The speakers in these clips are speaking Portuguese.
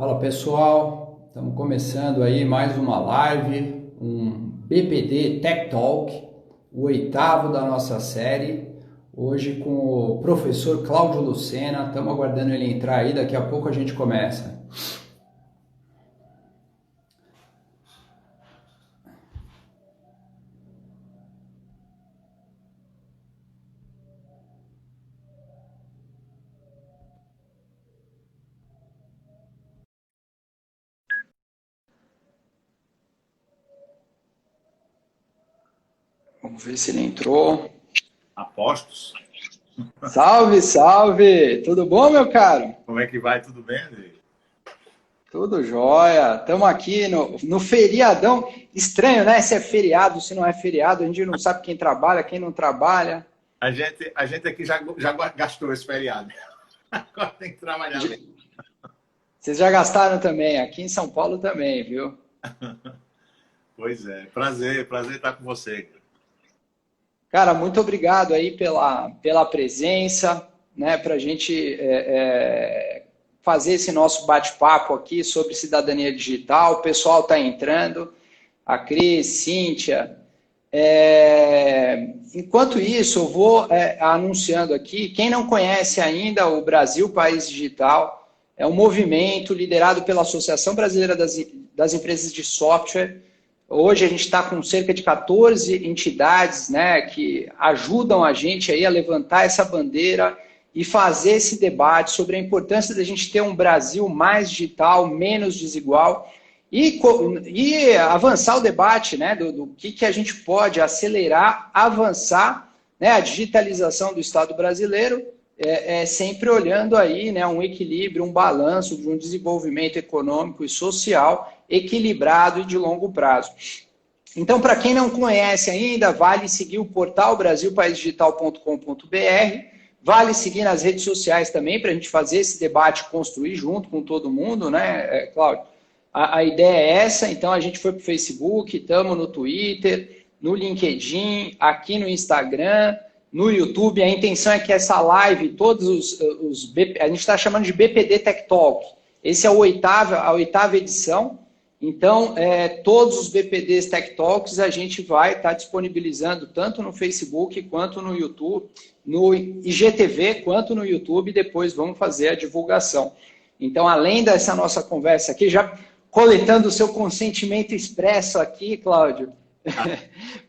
Fala pessoal, estamos começando aí mais uma live, um BPD Tech Talk, o oitavo da nossa série, hoje com o professor Cláudio Lucena, estamos aguardando ele entrar aí, daqui a pouco a gente começa. Vamos ver se ele entrou. Apostos? Salve, salve! Tudo bom, meu caro? Como é que vai? Tudo bem, Andrei? Tudo jóia. Estamos aqui no feriadão. Estranho, né? Se é feriado, se não é feriado. A gente não sabe quem trabalha, quem não trabalha. A gente aqui já gastou esse feriado. Agora tem que trabalhar mesmo. Vocês já gastaram também. Aqui em São Paulo também, viu? Pois é. Prazer estar com você. Cara, muito obrigado aí pela presença, né? Para a gente fazer esse nosso bate-papo aqui sobre cidadania digital. O pessoal está entrando. A Cris, Cíntia. Enquanto isso, eu vou anunciando aqui, quem não conhece ainda o Brasil País Digital, é um movimento liderado pela Associação Brasileira das Empresas de Software. Hoje a gente está com cerca de 14 entidades, né, que ajudam a gente aí a levantar essa bandeira e fazer esse debate sobre a importância da gente ter um Brasil mais digital, menos desigual, e avançar o debate, né, do que a gente pode acelerar, avançar, né, a digitalização do Estado brasileiro, sempre olhando aí, né, um equilíbrio, um balanço de um desenvolvimento econômico e social equilibrado e de longo prazo. Então, para quem não conhece ainda, vale seguir o portal brasilpaisdigital.com.br, vale seguir nas redes sociais também, para a gente fazer esse debate, construir junto com todo mundo, né, Cláudio? A ideia é essa, então a gente foi para o Facebook, estamos no Twitter, no LinkedIn, aqui no Instagram, no YouTube. A intenção é que essa live, a gente está chamando de BPD Tech Talk. Esse é a oitava edição. Então, todos os BPDs Tech Talks a gente vai estar disponibilizando tanto no Facebook quanto no YouTube, no IGTV quanto no YouTube, depois vamos fazer a divulgação. Então, além dessa nossa conversa aqui, já coletando o seu consentimento expresso aqui, Cláudio,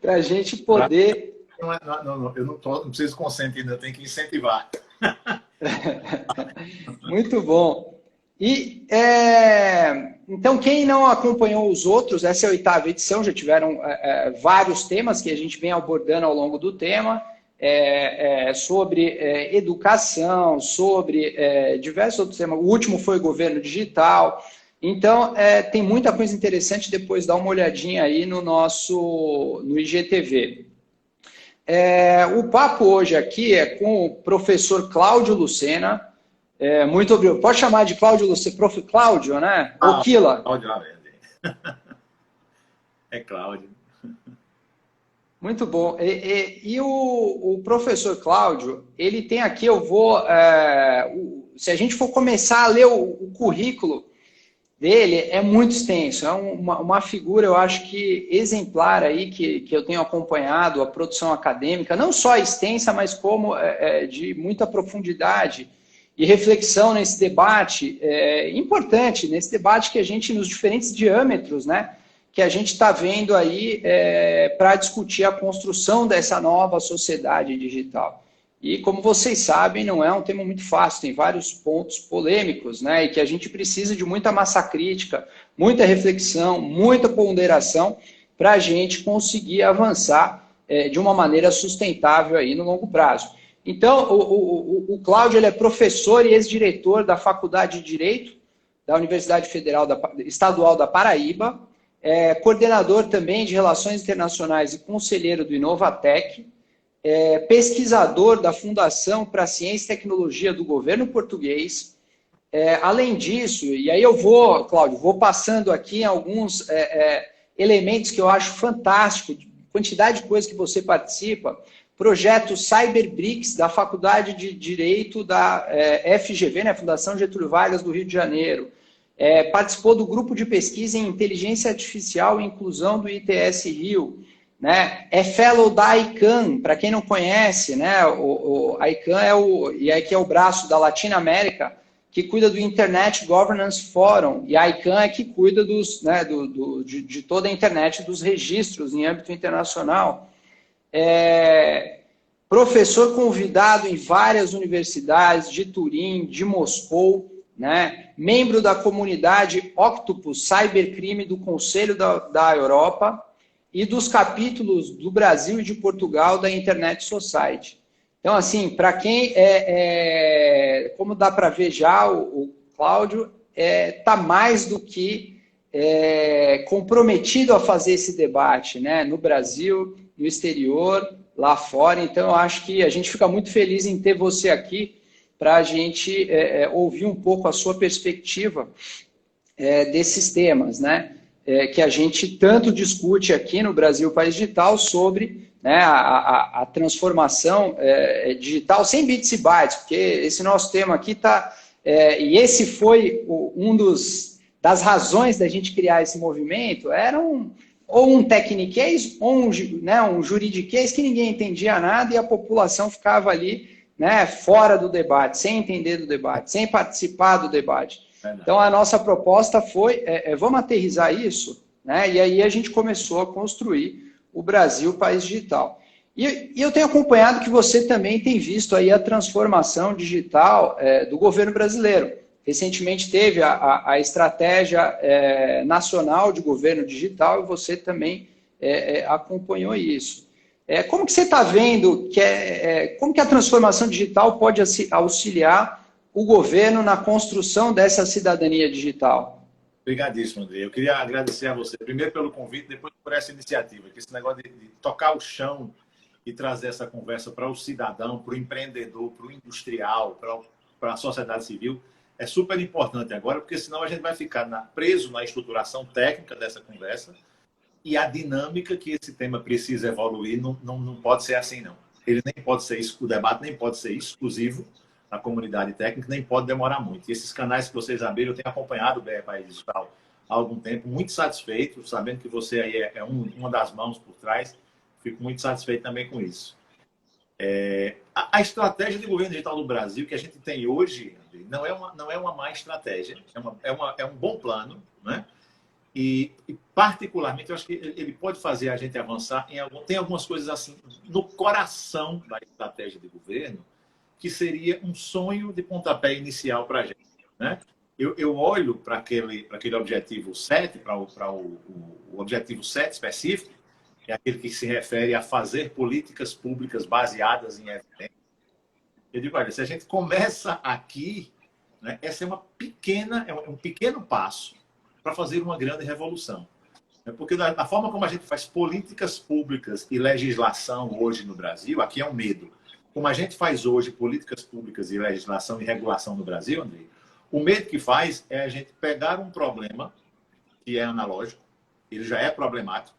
para a gente poder... Eu não preciso consentir ainda, eu tenho que incentivar. Muito bom. E, então, quem não acompanhou os outros, essa é a oitava edição, já tiveram vários temas que a gente vem abordando ao longo do tema, sobre educação, sobre diversos outros temas. O último foi governo digital. Então, tem muita coisa interessante, depois dá uma olhadinha aí no IGTV. O papo hoje aqui é com o professor Cláudio Lucena. Muito obrigado. Pode chamar de Cláudio Lucena, prof. Cláudio, né? Ou Quila? Cláudio, é Cláudio. Muito bom. E o professor Cláudio, ele tem aqui, se a gente for começar a ler o currículo dele, é muito extenso, é uma figura, eu acho que exemplar aí, que eu tenho acompanhado a produção acadêmica, não só extensa, mas como de muita profundidade e reflexão nesse debate importante, nesse debate que a gente, nos diferentes diâmetros, né, que a gente está vendo aí para discutir a construção dessa nova sociedade digital. E, como vocês sabem, não é um tema muito fácil, tem vários pontos polêmicos, né? E que a gente precisa de muita massa crítica, muita reflexão, muita ponderação para a gente conseguir avançar de uma maneira sustentável aí no longo prazo. Então, o Cláudio, ele é professor e ex-diretor da Faculdade de Direito da Universidade Estadual da Paraíba, coordenador também de Relações Internacionais e conselheiro do Inovatec, pesquisador da Fundação para Ciência e Tecnologia do Governo Português. Além disso, e aí Cláudio, vou passando aqui alguns elementos que eu acho fantástico, quantidade de coisas que você participa, projeto CyberBRICS da Faculdade de Direito da FGV, né, Fundação Getúlio Vargas do Rio de Janeiro, participou do grupo de pesquisa em inteligência artificial e inclusão do ITS Rio, né? É fellow da ICANN, para quem não conhece, né? A ICANN e aqui é o braço da Latinoamérica, que cuida do Internet Governance Forum, e a ICANN é que cuida de toda a internet, dos registros em âmbito internacional. Professor convidado em várias universidades de Turim, de Moscou, né? Membro da comunidade Octopus Cybercrime do Conselho da Europa e dos capítulos do Brasil e de Portugal da Internet Society. Então, assim, para quem como dá para ver já, o Cláudio está mais do que comprometido a fazer esse debate, né? No Brasil, no exterior, lá fora. Então, eu acho que a gente fica muito feliz em ter você aqui para a gente ouvir um pouco a sua perspectiva desses temas, né? Que a gente tanto discute aqui no Brasil País Digital sobre, né, a transformação digital sem bits e bytes, porque esse nosso tema aqui está... e esse foi das razões da gente criar esse movimento, era ou um techniquez, ou um juridiquez que ninguém entendia nada e a população ficava ali, né, fora do debate, sem entender do debate, sem participar do debate. Então, a nossa proposta foi, vamos aterrissar isso, né, e aí a gente começou a construir o Brasil País Digital. E eu tenho acompanhado que você também tem visto aí a transformação digital do governo brasileiro. Recentemente teve a estratégia nacional de governo digital e você também acompanhou isso. Como que você está vendo como que a transformação digital pode auxiliar o governo na construção dessa cidadania digital? Obrigadíssimo, André. Eu queria agradecer a você, primeiro pelo convite, depois por essa iniciativa, que esse negócio de tocar o chão e trazer essa conversa para o cidadão, para o empreendedor, para o industrial, para a sociedade civil, é super importante agora, porque senão a gente vai ficar preso na estruturação técnica dessa conversa e a dinâmica que esse tema precisa evoluir não pode ser assim, não. Ele nem pode ser, o debate nem pode ser exclusivo da comunidade técnica, nem pode demorar muito. E esses canais que vocês abriram, eu tenho acompanhado o BR País Digital há algum tempo, muito satisfeito, sabendo que você aí é uma das mãos por trás, fico muito satisfeito também com isso. A estratégia de governo digital do Brasil que a gente tem hoje não é uma má estratégia, é um bom plano, né? E particularmente, eu acho que ele pode fazer a gente avançar tem algumas coisas assim no coração da estratégia de governo que seria um sonho de pontapé inicial para a gente, né? Eu olho para aquele objetivo 7, para o objetivo 7 específico, que é aquele que se refere a fazer políticas públicas baseadas em evidência. Eu digo, olha, se a gente começa aqui, né, essa é um pequeno passo para fazer uma grande revolução. Porque da forma como a gente faz políticas públicas e legislação hoje no Brasil, aqui é um medo. Como a gente faz hoje políticas públicas e legislação e regulação no Brasil, André, o medo que faz é a gente pegar um problema que é analógico, ele já é problemático,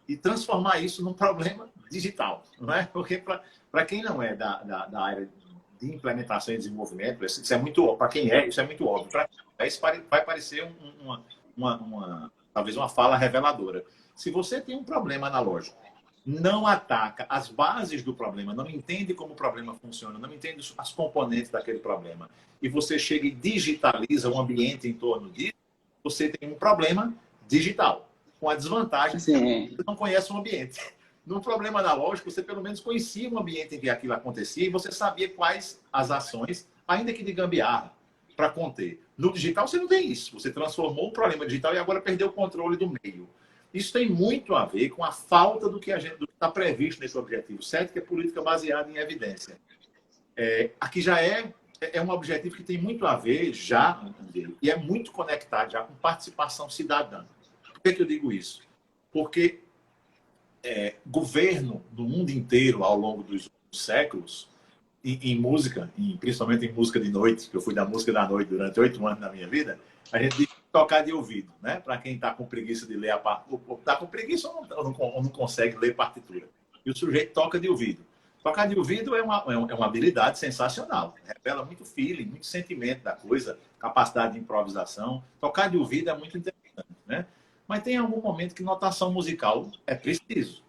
e transformar isso num problema digital, não é? Porque para quem não é da área de implementação e desenvolvimento, isso é muito óbvio. Para quem isso é muito óbvio. Para isso vai parecer talvez uma fala reveladora. Se você tem um problema analógico, não ataca as bases do problema, não entende como o problema funciona, não entende as componentes daquele problema, e você chega e digitaliza o ambiente em torno disso, você tem um problema digital. Com a desvantagem que você não conhece o ambiente. Num problema analógico, você pelo menos conhecia o ambiente em que aquilo acontecia e você sabia quais as ações, ainda que de gambiarra, para conter. No digital, você não tem isso. Você transformou o problema digital e agora perdeu o controle do meio. Isso tem muito a ver com a falta do que está previsto nesse objetivo 7, que é política baseada em evidência. Aqui já é um objetivo que tem muito a ver já, e é muito conectado já com participação cidadã. Por que eu digo isso? Porque governo do mundo inteiro, ao longo dos séculos, em música, principalmente em música de noite, que eu fui da música da noite durante 8 anos da minha vida, a gente diz tocar de ouvido, né? Para quem está com preguiça de ler a partitura, está com preguiça ou não consegue ler partitura. E o sujeito toca de ouvido. Tocar de ouvido é uma habilidade sensacional. Revela muito feeling, muito sentimento da coisa, capacidade de improvisação. Tocar de ouvido é muito interessante, né? Mas tem algum momento que notação musical é preciso,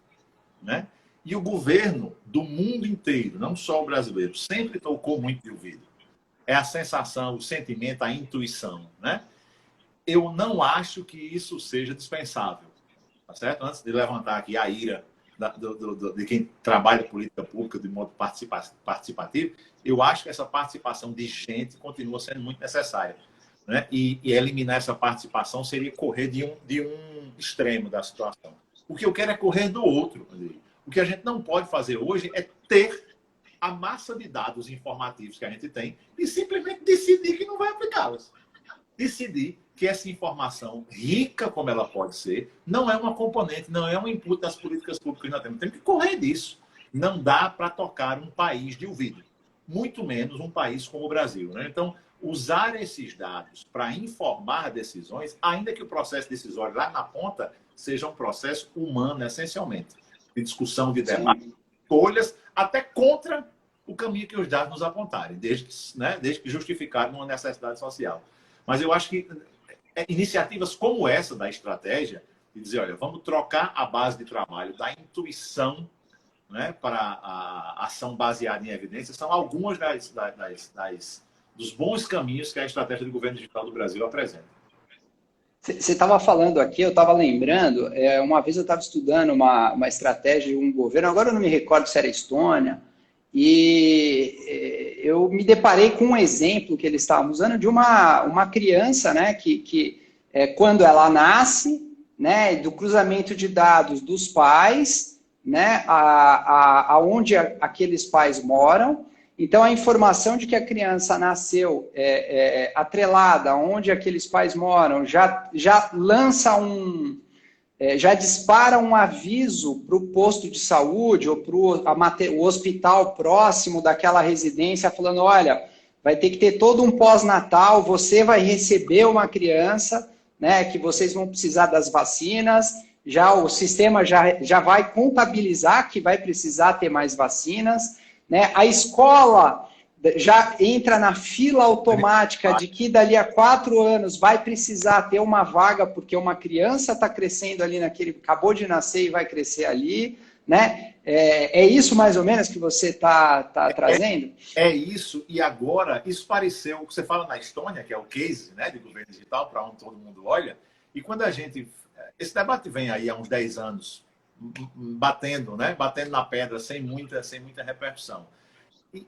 né? E o governo do mundo inteiro, não só o brasileiro, sempre tocou muito de ouvido. É a sensação, o sentimento, a intuição, né? Eu não acho que isso seja dispensável, tá certo? Antes de levantar aqui a ira de quem trabalha política pública de modo participativo, eu acho que essa participação de gente continua sendo muito necessária, né? E eliminar essa participação seria correr de um extremo da situação. O que eu quero é correr do outro, Andrei. O que a gente não pode fazer hoje é ter a massa de dados informativos que a gente tem e simplesmente decidir que não vai aplicá-las. Decidir que essa informação, rica como ela pode ser, não é uma componente, não é um input das políticas públicas que nós temos. Temos que correr disso. Não dá para tocar um país de ouvido, muito menos um país como o Brasil, né? Então, usar esses dados para informar decisões, ainda que o processo decisório lá na ponta seja um processo humano, essencialmente, de discussão, de debate, escolhas, até contra o caminho que os dados nos apontarem, desde que justificarem uma necessidade social. Mas eu acho que iniciativas como essa da estratégia, de dizer, olha, vamos trocar a base de trabalho da intuição, né, para a ação baseada em evidências, são algumas dos bons caminhos que a estratégia do governo digital do Brasil apresenta. Você estava falando aqui, eu estava lembrando, uma vez eu estava estudando uma estratégia de um governo, agora eu não me recordo se era Estônia, e eu me deparei com um exemplo que eles estavam usando de uma criança, né, que quando ela nasce, né, do cruzamento de dados dos pais, né, aonde aqueles pais moram. Então, a informação de que a criança nasceu atrelada onde aqueles pais moram já lança já dispara um aviso para o posto de saúde ou para o hospital próximo daquela residência, falando, olha, vai ter que ter todo um pós-natal, você vai receber uma criança, né, que vocês vão precisar das vacinas, já o sistema já vai contabilizar que vai precisar ter mais vacinas, né? A escola já entra na fila automática de que dali a 4 anos vai precisar ter uma vaga, porque uma criança está crescendo ali acabou de nascer e vai crescer ali, né? É isso mais ou menos que você está trazendo? É isso, e agora, isso pareceu, você fala na Estônia, que é o case, né, de governo digital, para onde todo mundo olha, e quando esse debate vem aí há uns 10 anos, batendo na pedra, sem muita repercussão.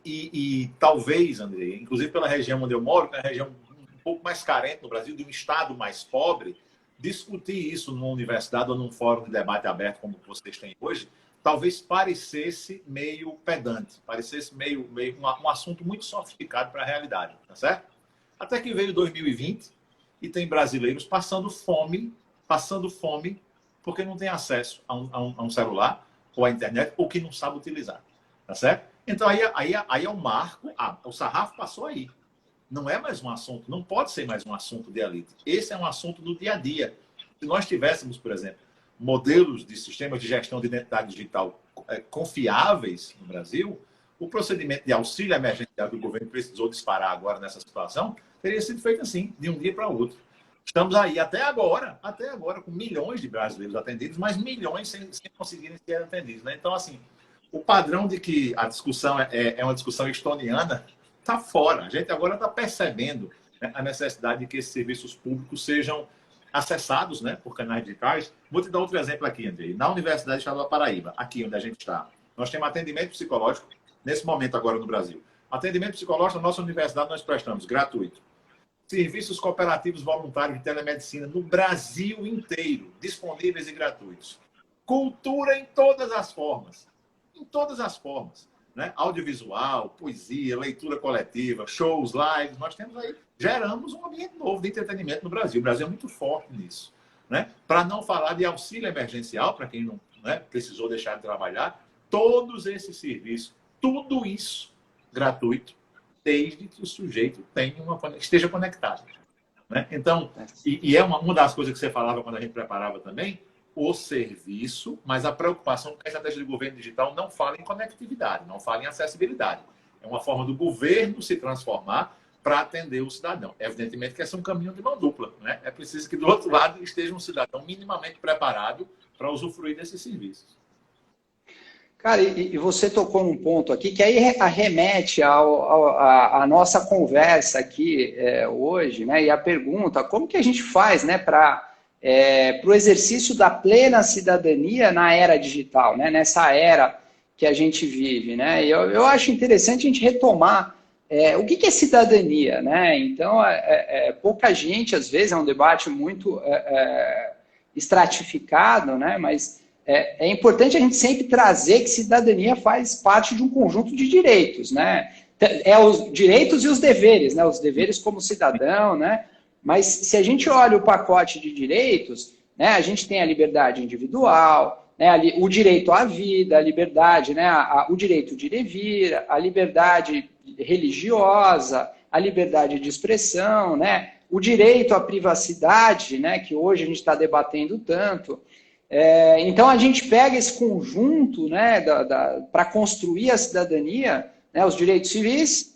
E talvez, André, inclusive pela região onde eu moro, que é uma região um pouco mais carente no Brasil, de um estado mais pobre, discutir isso numa universidade ou num fórum de debate aberto como vocês têm hoje, talvez parecesse meio pedante, parecesse meio um assunto muito sofisticado para a realidade, tá certo? Até que veio 2020 e tem brasileiros passando fome, porque não tem acesso a um celular ou à internet, ou que não sabe utilizar, tá certo? Então, aí é um marco, o sarrafo passou aí. Não é mais um assunto, não pode ser mais um assunto de elite. Esse é um assunto do dia a dia. Se nós tivéssemos, por exemplo, modelos de sistemas de gestão de identidade digital confiáveis no Brasil, o procedimento de auxílio emergencial que o governo precisou disparar agora nessa situação teria sido feito assim, de um dia para o outro. Estamos aí até agora, com milhões de brasileiros atendidos, mas milhões sem conseguirem ser atendidos, né? Então, assim, o padrão de que a discussão é uma discussão estoniana está fora. A gente agora está percebendo, né, a necessidade de que esses serviços públicos sejam acessados, né, por canais digitais. Vou te dar outro exemplo aqui, Andrei. Na Universidade Estadual da Paraíba, aqui onde a gente está, nós temos atendimento psicológico, nesse momento agora no Brasil. Atendimento psicológico na nossa universidade nós prestamos gratuito. Serviços cooperativos voluntários de telemedicina no Brasil inteiro, disponíveis e gratuitos. Cultura em todas as formas. Em todas as formas, né? Audiovisual, poesia, leitura coletiva, shows, lives, nós temos aí, geramos um ambiente novo de entretenimento no Brasil. O Brasil é muito forte nisso, né? Para não falar de auxílio emergencial, para quem não, né, precisou deixar de trabalhar, todos esses serviços, tudo isso gratuito, desde que o sujeito esteja conectado, né? Então, e é uma das coisas que você falava quando a gente preparava também, o serviço, mas a preocupação com a estratégia de governo digital não fala em conectividade, não fala em acessibilidade. É uma forma do governo se transformar para atender o cidadão. Evidentemente que esse é um caminho de mão dupla, né? É preciso que do outro lado esteja um cidadão minimamente preparado para usufruir desses serviços. Cara, e você tocou num ponto aqui que aí arremete à nossa conversa aqui hoje, né? E a pergunta, como que a gente faz, né, para o exercício da plena cidadania na era digital, né? Nessa era que a gente vive, né? E eu acho interessante a gente retomar o que é cidadania, né? Então, pouca gente, às vezes, é um debate muito estratificado, né? Mas é importante a gente sempre trazer que cidadania faz parte de um conjunto de direitos, né? É os direitos e os deveres, né? Os deveres como cidadão, né? Mas se a gente olha o pacote de direitos, né? A gente tem a liberdade individual, né? O direito à vida, a liberdade, né? O direito de ir e vir, a liberdade religiosa, a liberdade de expressão, né? O direito à privacidade, né? Que hoje a gente está debatendo tanto. Então, a gente pega esse conjunto, né, para construir a cidadania, né, os direitos civis,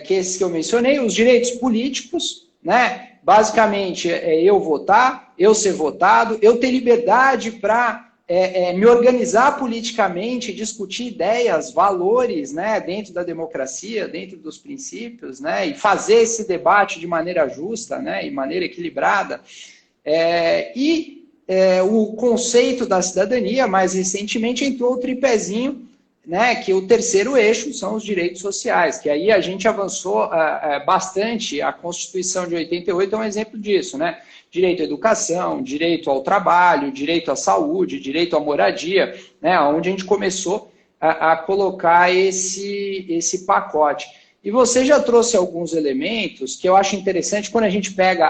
que esses que eu mencionei, os direitos políticos, né, basicamente eu votar, eu ser votado, eu ter liberdade para me organizar politicamente, discutir ideias, valores, né, dentro da democracia, dentro dos princípios, né, e fazer esse debate de maneira justa, né, e maneira equilibrada. O conceito da cidadania, mais recentemente, entrou o tripézinho, né, que o terceiro eixo são os direitos sociais, que aí a gente avançou bastante. A Constituição de 88 é um exemplo disso, né? Direito à educação, direito ao trabalho, direito à saúde, direito à moradia, né, onde a gente começou a colocar esse pacote. E você já trouxe alguns elementos que eu acho interessante quando a gente pega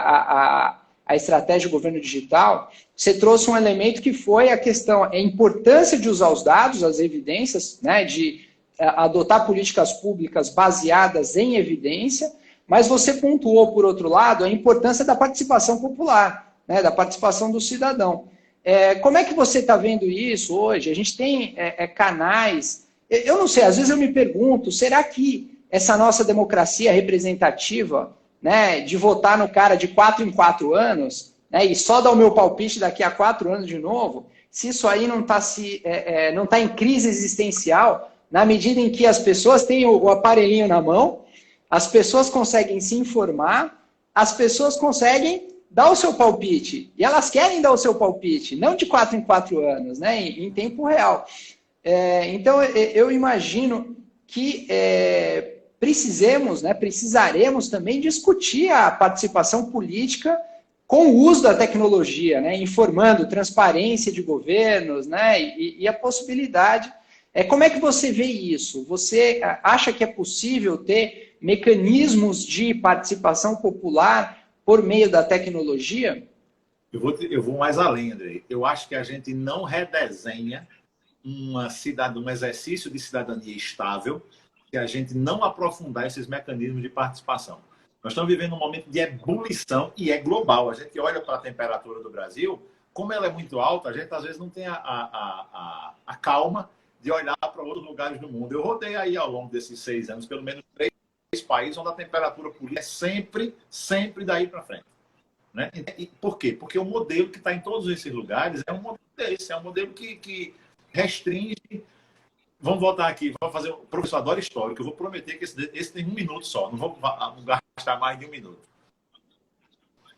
a estratégia de governo digital. Você trouxe um elemento que foi a questão, a importância de usar os dados, as evidências, né, de adotar políticas públicas baseadas em evidência, mas você pontuou, por outro lado, a importância da participação popular, né, da participação do cidadão. Como é que você está vendo isso hoje? A gente tem canais... Eu não sei, às vezes eu me pergunto, será que essa nossa democracia representativa, né, de votar no cara de 4 em 4 anos, né, e só dar o meu palpite daqui a 4 anos de novo, se isso aí não está em crise existencial, na medida em que as pessoas têm o aparelhinho na mão, as pessoas conseguem se informar, as pessoas conseguem dar o seu palpite, e elas querem dar o seu palpite, não de 4 em 4 anos, né, em tempo real. Então, eu imagino que precisaremos também discutir a participação política com o uso da tecnologia, né, informando transparência de governos, né, e a possibilidade. Como é que você vê isso? Você acha que é possível ter mecanismos de participação popular por meio da tecnologia? Eu vou mais além, Andrei. Eu acho que a gente não redesenha um exercício de cidadania estável se a gente não aprofundar esses mecanismos de participação. Nós estamos vivendo um momento de ebulição e é global. A gente olha para a temperatura do Brasil, como ela é muito alta, a gente às vezes não tem a calma de olhar para outros lugares do mundo. Eu rodei aí ao longo desses 6 anos, pelo menos 3 países onde a temperatura política é sempre daí para frente. Né? E por quê? Porque o modelo que está em todos esses lugares é um modelo desse, é um modelo que restringe. Vamos voltar aqui, vamos fazer. O professor adora histórico, eu vou prometer que esse tem 1 minuto só, não vou gastar mais de 1 minuto.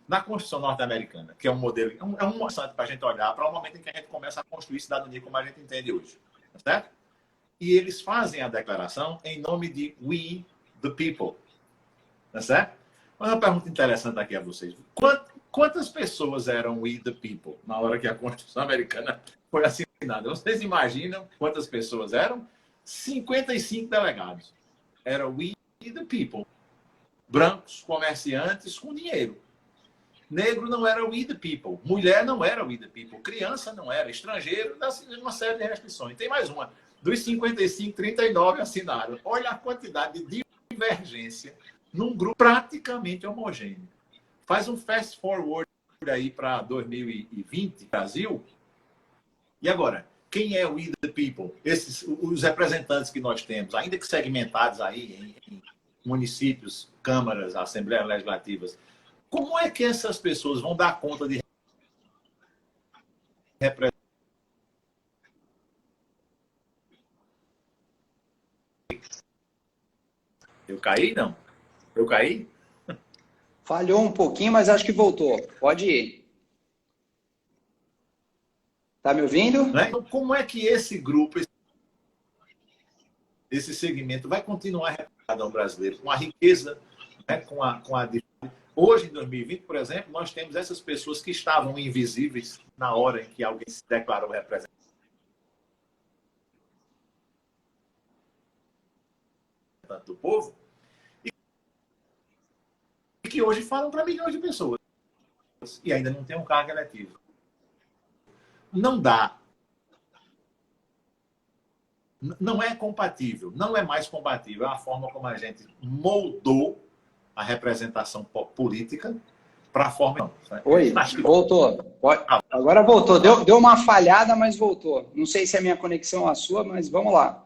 Na Constituição norte-americana, que é um modelo, é um mostrante para a gente olhar para o momento em que a gente começa a construir cidadania como a gente entende hoje. Tá certo? E eles fazem a declaração em nome de We the People. Tá certo? Mas uma pergunta interessante aqui a vocês. Quantas pessoas eram We the People na hora que a Constituição americana foi assinada? Vocês imaginam quantas pessoas eram? 55 delegados. Era We the People. Brancos, comerciantes com dinheiro. Negro não era We the People. Mulher não era We the People. Criança não era. Estrangeiro, uma série de restrições. Tem mais uma. Dos 55, 39 assinaram. Olha a quantidade de divergência num grupo praticamente homogêneo. Faz um fast forward aí para 2020, Brasil, E agora, quem é o We the People? Os representantes que nós temos, ainda que segmentados aí em municípios, câmaras, assembleias legislativas, como é que essas pessoas vão dar conta de representar? Eu caí, não? Eu caí? Falhou um pouquinho, mas acho que voltou. Pode ir. Tá me ouvindo? Né? Então, como é que esse grupo, esse segmento vai continuar representado ao brasileiro com a riqueza, né? com a Hoje, em 2020, por exemplo, nós temos essas pessoas que estavam invisíveis na hora em que alguém se declarou representante do povo e que hoje falam para milhões de pessoas e ainda não tem um cargo eletivo. Não dá. Não é compatível, não é mais compatível a forma como a gente moldou a representação política para a forma... Oi, voltou. Agora voltou. Deu uma falhada, mas voltou. Não sei se é a minha conexão ou a sua, mas vamos lá.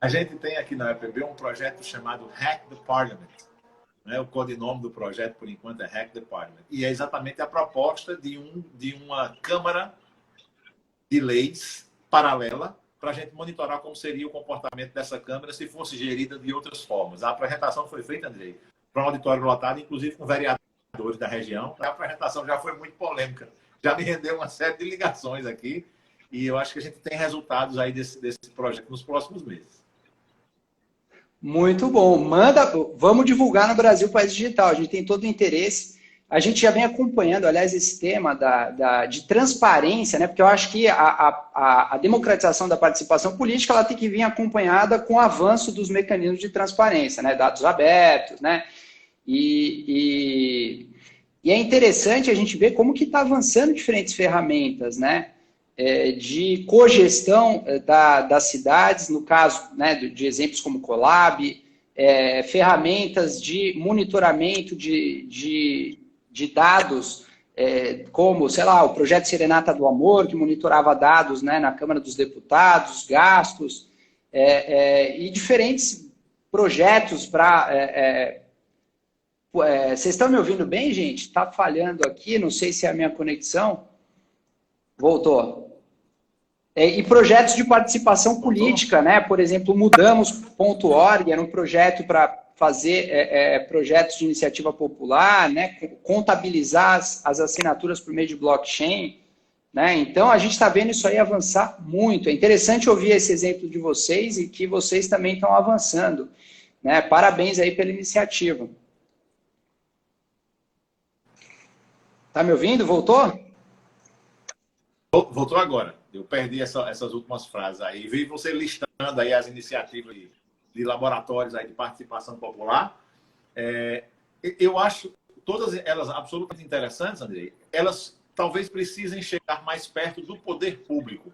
A gente tem aqui na UEPB um projeto chamado Hack the Parliament. Né? O codinome do projeto, por enquanto, é Hack the Parliament. E é exatamente a proposta de uma Câmara de Leis paralela para a gente monitorar como seria o comportamento dessa Câmara se fosse gerida de outras formas. A apresentação foi feita, Andrei, para um auditório lotado, inclusive com vereadores da região. A apresentação já foi muito polêmica. Já me rendeu uma série de ligações aqui e eu acho que a gente tem resultados aí desse projeto nos próximos meses. Muito bom. Vamos divulgar no Brasil País Digital. A gente tem todo o interesse. A gente já vem acompanhando, aliás, esse tema de transparência, né? Porque eu acho que a democratização da participação política ela tem que vir acompanhada com o avanço dos mecanismos de transparência, né? Dados abertos, né? E é interessante a gente ver como que está avançando diferentes ferramentas, né? De cogestão das cidades, no caso, né, de exemplos como Colab, ferramentas de monitoramento de dados, como, sei lá, o projeto Serenata do Amor, que monitorava dados, né, na Câmara dos Deputados, gastos, e diferentes projetos para... vocês estão me ouvindo bem, gente? Está falhando aqui, não sei se é a minha conexão. Voltou. E projetos de participação política, né? Por exemplo, Mudamos.org era um projeto para fazer projetos de iniciativa popular, né? Contabilizar as assinaturas por meio de blockchain. Né? Então, a gente está vendo isso aí avançar muito. É interessante ouvir esse exemplo de vocês e que vocês também estão avançando. Né? Parabéns aí pela iniciativa. Tá me ouvindo? Voltou? Voltou agora. Eu perdi essas últimas frases aí. Vi você listando aí as iniciativas de laboratórios aí de participação popular. Eu acho todas elas absolutamente interessantes, Andrei. Elas talvez precisem chegar mais perto do poder público.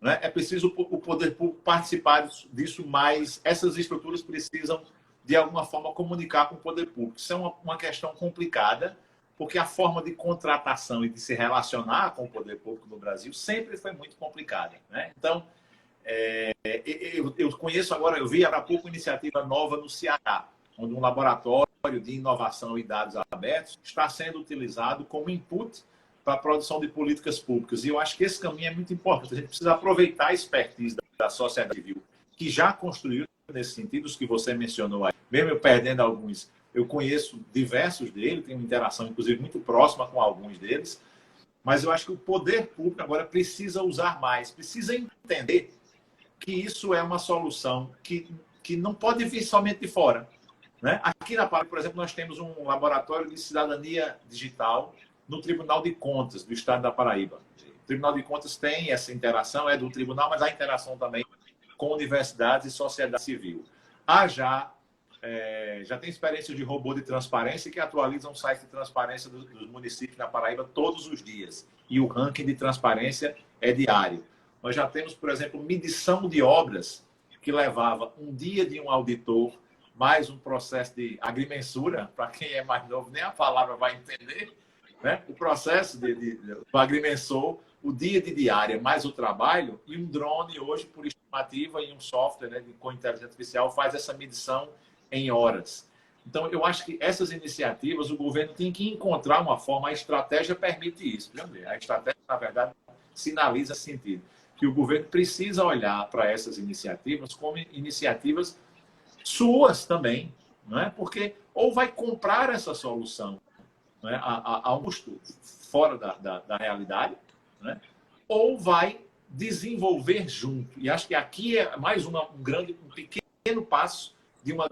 Né? É preciso o poder público participar disso mais. Essas estruturas precisam, de alguma forma, comunicar com o poder público. Isso é uma questão complicada, porque a forma de contratação e de se relacionar com o poder público no Brasil sempre foi muito complicada. Né? Então, eu conheço agora, eu vi há pouco uma iniciativa nova no Ceará, onde um laboratório de inovação e dados abertos está sendo utilizado como input para a produção de políticas públicas. E eu acho que esse caminho é muito importante. A gente precisa aproveitar a expertise da sociedade civil, que já construiu nesse sentido, os que você mencionou aí. Mesmo eu perdendo alguns, eu conheço diversos deles, tenho uma interação, inclusive, muito próxima com alguns deles, mas eu acho que o poder público agora precisa usar mais, precisa entender que isso é uma solução que não pode vir somente de fora. Né? Aqui na Paraíba, por exemplo, nós temos um laboratório de cidadania digital no Tribunal de Contas do Estado da Paraíba. O Tribunal de Contas tem essa interação, é do tribunal, mas a interação também com universidades e sociedade civil. Já tem experiência de robô de transparência que atualiza um site de transparência dos municípios na Paraíba todos os dias. E o ranking de transparência é diário. Nós já temos, por exemplo, medição de obras que levava um dia de um auditor, mais um processo de agrimensura, para quem é mais novo, nem a palavra vai entender, né? O processo do agrimensor o dia de diária mais o trabalho, e um drone hoje, por estimativa, e um software, né, com inteligência artificial, faz essa medição em horas. Então, eu acho que essas iniciativas, o governo tem que encontrar uma forma, a estratégia permite isso. A estratégia, na verdade, sinaliza esse sentido, que o governo precisa olhar para essas iniciativas como iniciativas suas também, não é? Porque ou vai comprar essa solução, não é, a um custo fora da realidade, não é? Ou vai desenvolver junto. E acho que aqui é mais um pequeno passo de uma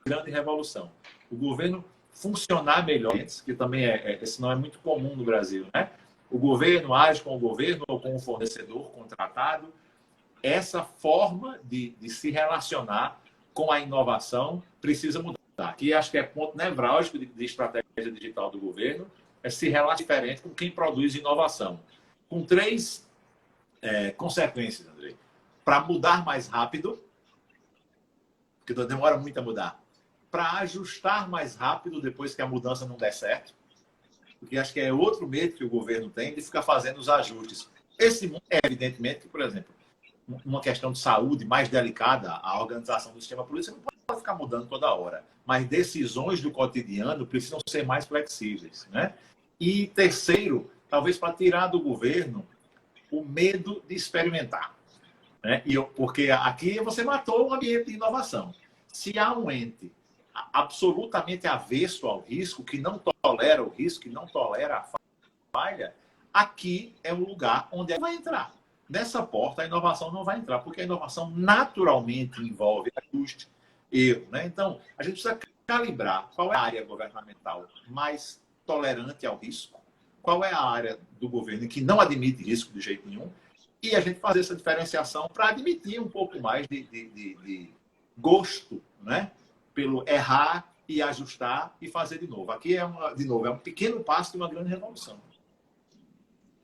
grande revolução. O governo funcionar melhor, que também esse não é muito comum no Brasil, né? O governo age com o governo ou com o fornecedor contratado. Essa forma de se relacionar com a inovação precisa mudar. Aqui acho que é ponto nevrálgico de estratégia digital do governo, é se relacionar diferente com quem produz inovação. Com 3 consequências, Andrei. Para mudar mais rápido, porque demora muito a mudar. Para ajustar mais rápido depois que a mudança não der certo, porque acho que é outro medo que o governo tem de ficar fazendo os ajustes. Esse mundo é evidentemente que, por exemplo, uma questão de saúde mais delicada, a organização do sistema político não pode ficar mudando toda hora, mas decisões do cotidiano precisam ser mais flexíveis, né? E terceiro, talvez para tirar do governo o medo de experimentar, né? Porque aqui você matou um ambiente de inovação. Se há um ente absolutamente avesso ao risco, que não tolera o risco, que não tolera a falha, aqui é o lugar onde ela vai entrar. Nessa porta, a inovação não vai entrar, porque a inovação naturalmente envolve ajuste, erro, né? Então, a gente precisa calibrar qual é a área governamental mais tolerante ao risco, qual é a área do governo que não admite risco de jeito nenhum, e a gente fazer essa diferenciação para admitir um pouco mais de gosto, né? Pelo errar e ajustar e fazer de novo. Aqui é um pequeno passo de uma grande revolução.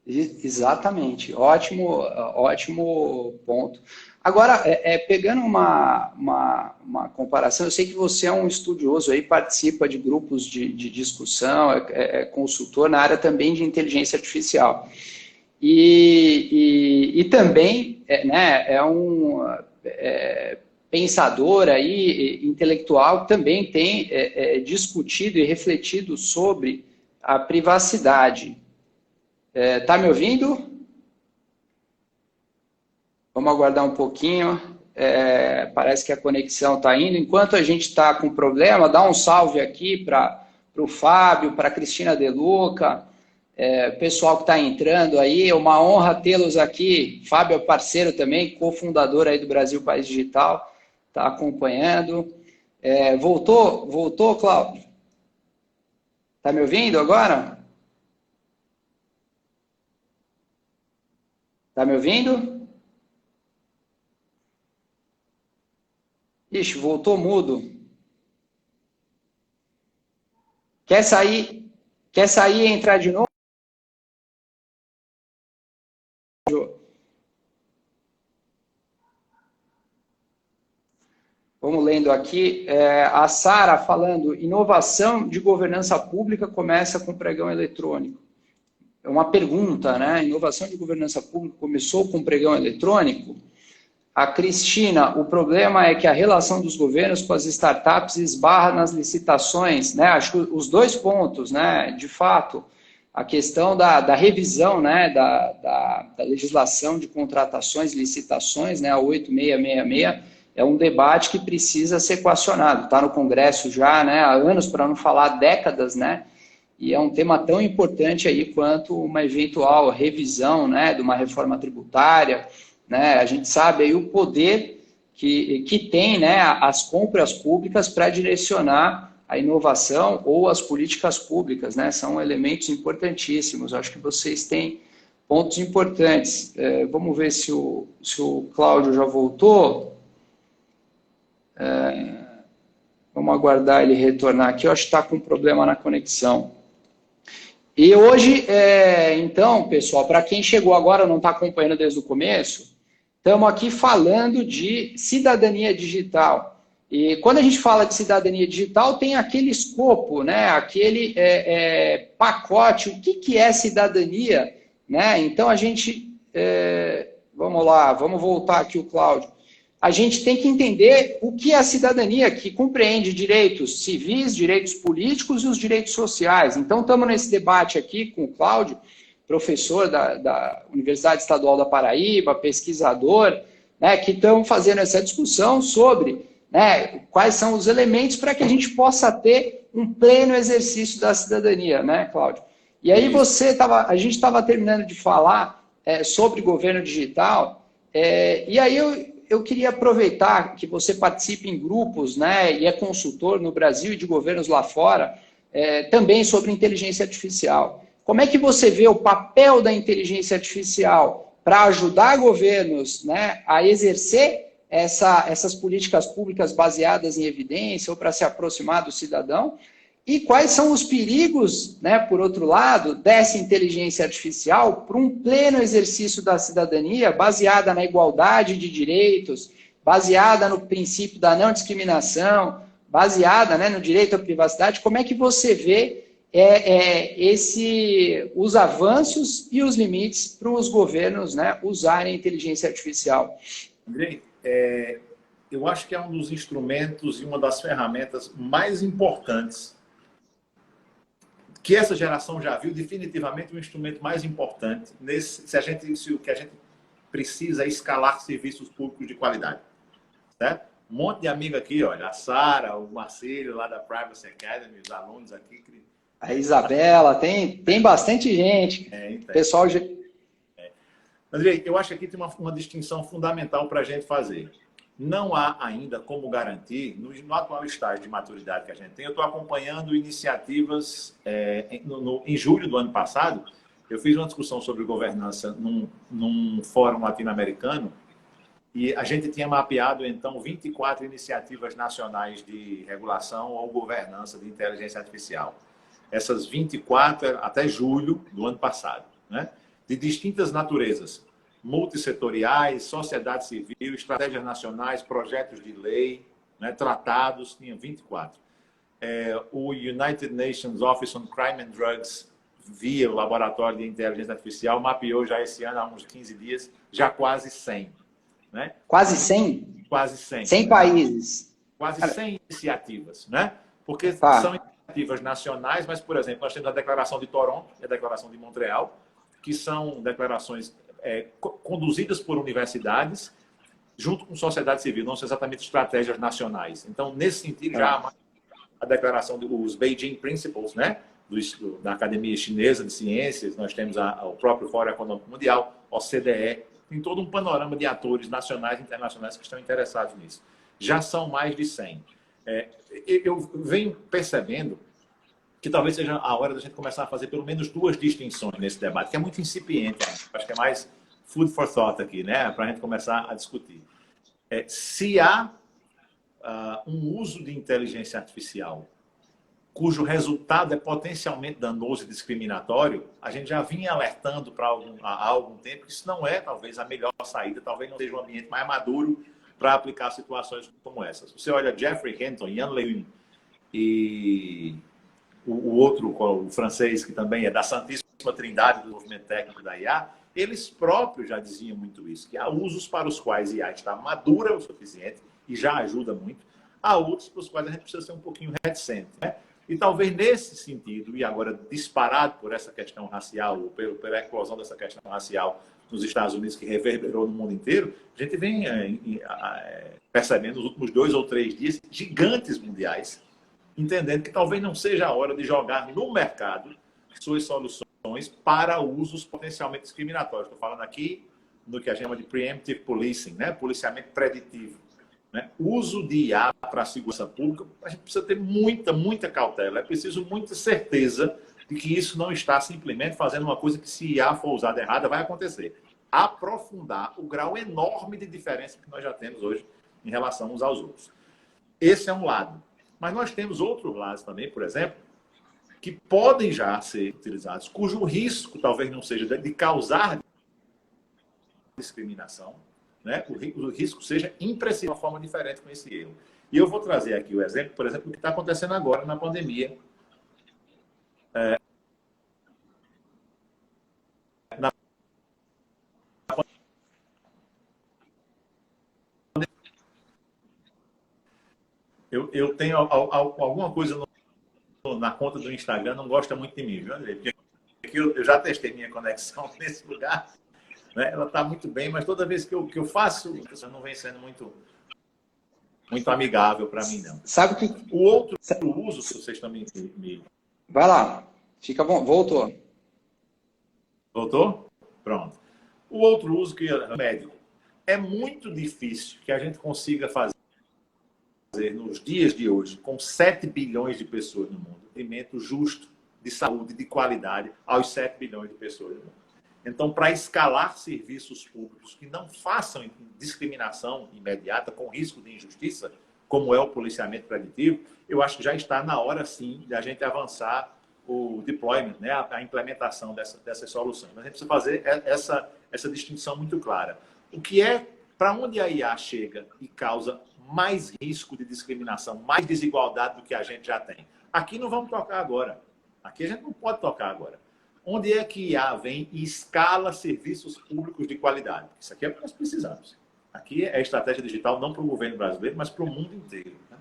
Exatamente, ótimo ponto. Agora, pegando uma comparação, eu sei que você é um estudioso aí, participa de grupos de discussão, é consultor na área também de inteligência artificial. E também é um pensador aí, intelectual, que também tem discutido e refletido sobre a privacidade. Tá me ouvindo? Vamos aguardar um pouquinho. Parece que a conexão está indo. Enquanto a gente está com problema, dá um salve aqui para o Fábio, para a Cristina De Luca, pessoal que está entrando aí. É uma honra tê-los aqui. Fábio é parceiro também, cofundador aí do Brasil País Digital, está acompanhando. Voltou, Cláudio? Está me ouvindo agora? Está me ouvindo? Ixi, voltou mudo. Quer sair e entrar de novo? Vamos lendo aqui. A Sara falando, inovação de governança pública começa com pregão eletrônico. É uma pergunta, né? Inovação de governança pública começou com pregão eletrônico? A Cristina, o problema é que a relação dos governos com as startups esbarra nas licitações, né? Acho que os 2 pontos, né? De fato, a questão da revisão, né? Da legislação de contratações e licitações, né? A 8666, é um debate que precisa ser equacionado. Está no Congresso já, né? Há anos, para não falar décadas, né? E é um tema tão importante aí quanto uma eventual revisão, né, de uma reforma tributária, né? A gente sabe aí o poder que tem, né, as compras públicas para direcionar a inovação ou as políticas públicas, né? São elementos importantíssimos. Acho que vocês têm pontos importantes. Vamos ver se o Cláudio já voltou. Vamos aguardar ele retornar aqui. Eu acho que está com problema na conexão. E hoje, então, pessoal, para quem chegou agora, não está acompanhando desde o começo, estamos aqui falando de cidadania digital. E quando a gente fala de cidadania digital, tem aquele escopo, né? Aquele pacote, o que é cidadania né? Então, a gente... vamos lá, vamos voltar aqui o Cláudio. A gente tem que entender o que é a cidadania, que compreende direitos civis, direitos políticos e os direitos sociais. Então, estamos nesse debate aqui com o Cláudio, professor da Universidade Estadual da Paraíba, pesquisador, né, que estão fazendo essa discussão sobre, né, quais são os elementos para que a gente possa ter um pleno exercício da cidadania, né, Cláudio? E aí a gente estava terminando de falar sobre governo digital, e aí eu queria aproveitar que você participa em grupos, né, e é consultor no Brasil e de governos lá fora, também sobre inteligência artificial. Como é que você vê o papel da inteligência artificial para ajudar governos, né, a exercer essas políticas públicas baseadas em evidência ou para se aproximar do cidadão? E quais são os perigos, né, por outro lado, dessa inteligência artificial para um pleno exercício da cidadania baseada na igualdade de direitos, baseada no princípio da não discriminação, baseada, né, no direito à privacidade? Como é que você vê os avanços e os limites para os governos, né, usarem a inteligência artificial? Andrei, eu acho que é um dos instrumentos e uma das ferramentas mais importantes que essa geração já viu, definitivamente o instrumento mais importante se o que a gente precisa é escalar serviços públicos de qualidade, certo? Um monte de amigo aqui, olha, a Sara, o Marcelo lá da Privacy Academy, os alunos aqui. A Isabela, tem bastante gente. Pessoal. Andrei, eu acho que aqui tem uma distinção fundamental para a gente fazer. Não há ainda como garantir, no atual estágio de maturidade que a gente tem, eu estou acompanhando iniciativas. Em julho do ano passado, eu fiz uma discussão sobre governança num fórum latino-americano e a gente tinha mapeado, então, 24 iniciativas nacionais de regulação ou governança de inteligência artificial. Essas 24 até julho do ano passado, né? De distintas naturezas. Multissetoriais, sociedade civil, estratégias nacionais, projetos de lei, né, tratados, tinha 24. O United Nations Office on Crime and Drugs, via o Laboratório de Inteligência Artificial, mapeou já esse ano, há uns 15 dias, já quase 100. Né? Quase 100? Quase 100. 100 países. Quase 100 iniciativas, né? Porque são iniciativas nacionais, mas, por exemplo, nós temos a Declaração de Toronto e a Declaração de Montreal, que são declarações conduzidas por universidades, junto com sociedade civil, não são exatamente estratégias nacionais. Então, nesse sentido, já há a declaração dos Beijing Principles, né? Da Academia Chinesa de Ciências, nós temos o próprio Fórum Econômico Mundial, OCDE, tem todo um panorama de atores nacionais e internacionais que estão interessados nisso. Já são mais de 100. Eu venho percebendo que talvez seja a hora da gente começar a fazer pelo menos duas distinções nesse debate, que é muito incipiente. Acho que é mais food for thought aqui, né? Para a gente começar a discutir. Se há um uso de inteligência artificial cujo resultado é potencialmente danoso e discriminatório, a gente já vinha alertando há algum tempo que isso não é, talvez, a melhor saída, talvez não seja um ambiente mais maduro para aplicar situações como essas. Você olha Geoffrey Hinton, Yann LeCun e o outro, o francês, que também é da Santíssima Trindade do movimento técnico da IA, eles próprios já diziam muito isso, que há usos para os quais a IA está madura o suficiente e já ajuda muito, há outros para os quais a gente precisa ser um pouquinho reticente, né? E talvez nesse sentido, e agora disparado por essa questão racial, ou pela eclosão dessa questão racial nos Estados Unidos, que reverberou no mundo inteiro, a gente vem percebendo nos últimos 2 ou 3 dias gigantes mundiais, entendendo que talvez não seja a hora de jogar no mercado suas soluções para usos potencialmente discriminatórios. Estou falando aqui no que a gente chama de preemptive policing, né? Policiamento preditivo. Né? Uso de IA para a segurança pública, a gente precisa ter muita cautela. É preciso muita certeza de que isso não está simplesmente fazendo uma coisa que, se IA for usada errada, vai acontecer. Aprofundar o grau enorme de diferença que nós já temos hoje em relação uns aos outros. Esse é um lado. Mas nós temos outros lados também, por exemplo, que podem já ser utilizados, cujo risco talvez não seja de causar discriminação, né? O risco seja impreciso de uma forma diferente com esse erro. E eu vou trazer aqui o exemplo, por exemplo, do que está acontecendo agora na pandemia. Na Eu tenho alguma coisa na conta do Instagram, não gosta muito de mim, viu, André? Porque eu já testei minha conexão nesse lugar, né? Ela está muito bem, mas toda vez que eu faço, não vem sendo muito amigável para mim, não. Sabe que... O outro uso, se vocês também me... Vai lá, fica bom. Voltou. Voltou? Pronto. O outro uso que é médico. É muito difícil que a gente consiga fazer nos dias de hoje, com 7 bilhões de pessoas no mundo, atendimento justo, de saúde, de qualidade, aos 7 bilhões de pessoas no mundo. Então, para escalar serviços públicos que não façam discriminação imediata com risco de injustiça, como é o policiamento preditivo, eu acho que já está na hora, sim, de a gente avançar o deployment, né, a implementação dessas soluções. Mas a gente precisa fazer essa distinção muito clara. O que é, para onde a IA chega e causa mais risco de discriminação, mais desigualdade do que a gente já tem? Aqui não vamos tocar agora. Aqui a gente não pode tocar agora. Onde é que IA vem e escala serviços públicos de qualidade? Isso aqui é o que nós precisamos. Aqui é a estratégia digital não para o governo brasileiro, mas para o mundo inteiro. Né?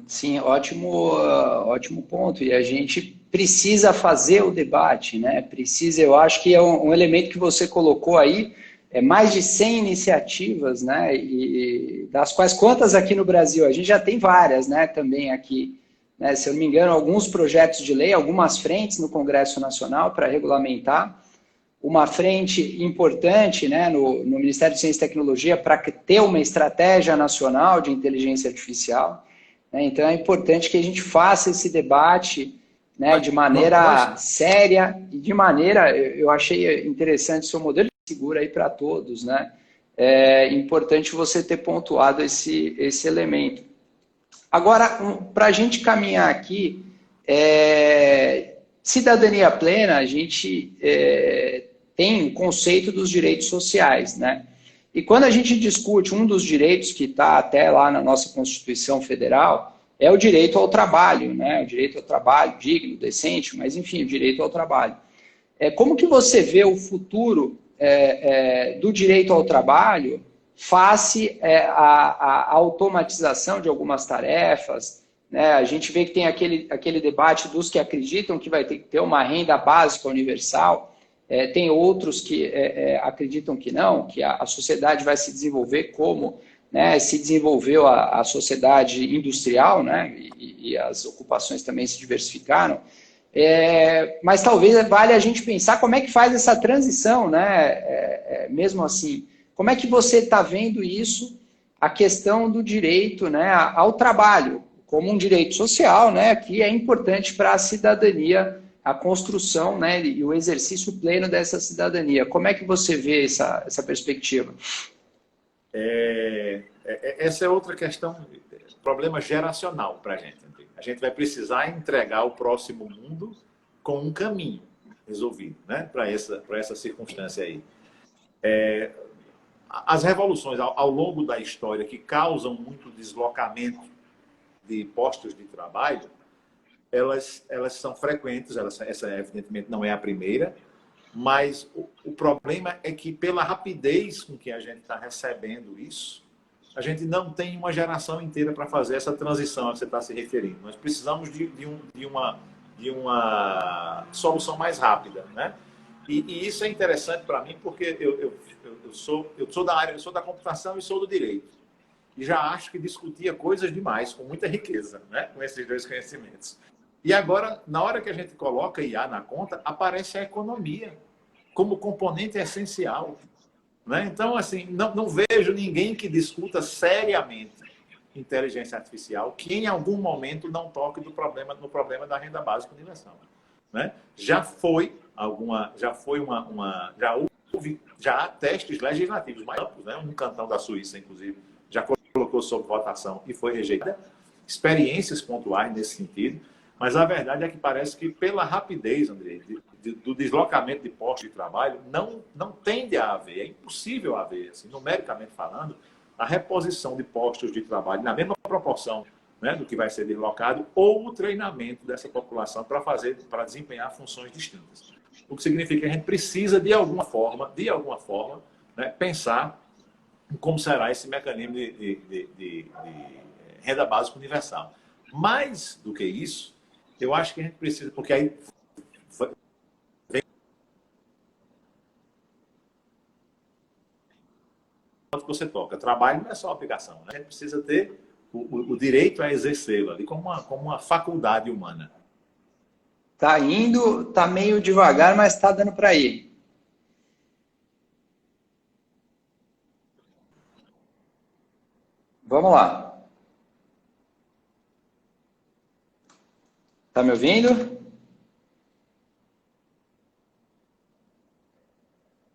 Sim, ótimo ponto. E a gente precisa fazer o debate, né? Precisa, eu acho que é um elemento que você colocou aí, mais de 100 iniciativas, né? E das quais quantas aqui no Brasil? A gente já tem várias, né? Também aqui, né? Se eu não me engano, alguns projetos de lei, algumas frentes no Congresso Nacional para regulamentar. Uma frente importante, né, no Ministério de Ciência e Tecnologia para ter uma estratégia nacional de inteligência artificial. Né? Então, é importante que a gente faça esse debate, né, de maneira séria e de maneira... Eu achei interessante o seu modelo de seguro aí para todos. Né? É importante você ter pontuado esse elemento. Agora, para a gente caminhar aqui, cidadania plena, a gente... tem o conceito dos direitos sociais, né? E quando a gente discute um dos direitos que está até lá na nossa Constituição Federal, é o direito ao trabalho, né? O direito ao trabalho digno, decente, mas enfim, o direito ao trabalho. Como que você vê o futuro do direito ao trabalho face à automatização de algumas tarefas, né? A gente vê que tem aquele debate dos que acreditam que vai ter que ter uma renda básica universal. Tem outros que acreditam que não, que a sociedade vai se desenvolver como, né, se desenvolveu a sociedade industrial, né, e as ocupações também se diversificaram. Mas talvez valha a gente pensar como é que faz essa transição, né, mesmo assim. Como é que você está vendo isso, a questão do direito, né, ao trabalho, como um direito social, né, que é importante para a cidadania, a construção, né, e o exercício pleno dessa cidadania. Como é que você vê essa perspectiva? Essa é outra questão, problema geracional para a gente. A gente vai precisar entregar o próximo mundo com um caminho resolvido, né, para essa circunstância aí. As revoluções ao longo da história que causam muito deslocamento de postos de trabalho, elas são frequentes, essa evidentemente não é a primeira, mas o problema é que pela rapidez com que a gente está recebendo isso, a gente não tem uma geração inteira para fazer essa transição a que você está se referindo. Nós precisamos de uma solução mais rápida, né? E isso é interessante para mim porque eu sou da área, eu sou da computação e sou do direito. E já acho que discutia coisas demais, com muita riqueza, né? Com esses dois conhecimentos. E agora, na hora que a gente coloca IA na conta, aparece a economia como componente essencial. Né? Então, assim, não vejo ninguém que discuta seriamente inteligência artificial que em algum momento não toque no problema da renda básica universal. Né? Já há testes legislativos mais amplos, né? Um cantão da Suíça, inclusive, já colocou sob votação e foi rejeitada. Experiências pontuais nesse sentido. Mas a verdade é que parece que pela rapidez, André, do deslocamento de postos de trabalho, não tende a haver, é impossível haver, assim, numericamente falando, a reposição de postos de trabalho na mesma proporção, né, do que vai ser deslocado, ou o treinamento dessa população para desempenhar funções distintas. O que significa que a gente precisa, de alguma forma, né, pensar como será esse mecanismo de renda básica universal. Mais do que isso, eu acho que a gente precisa, porque aí que você toca. Trabalho não é só obrigação, né? A gente precisa ter o direito a exercê-lo ali como uma faculdade humana. Tá indo, tá meio devagar, mas tá dando para ir. Vamos lá. Tá me ouvindo?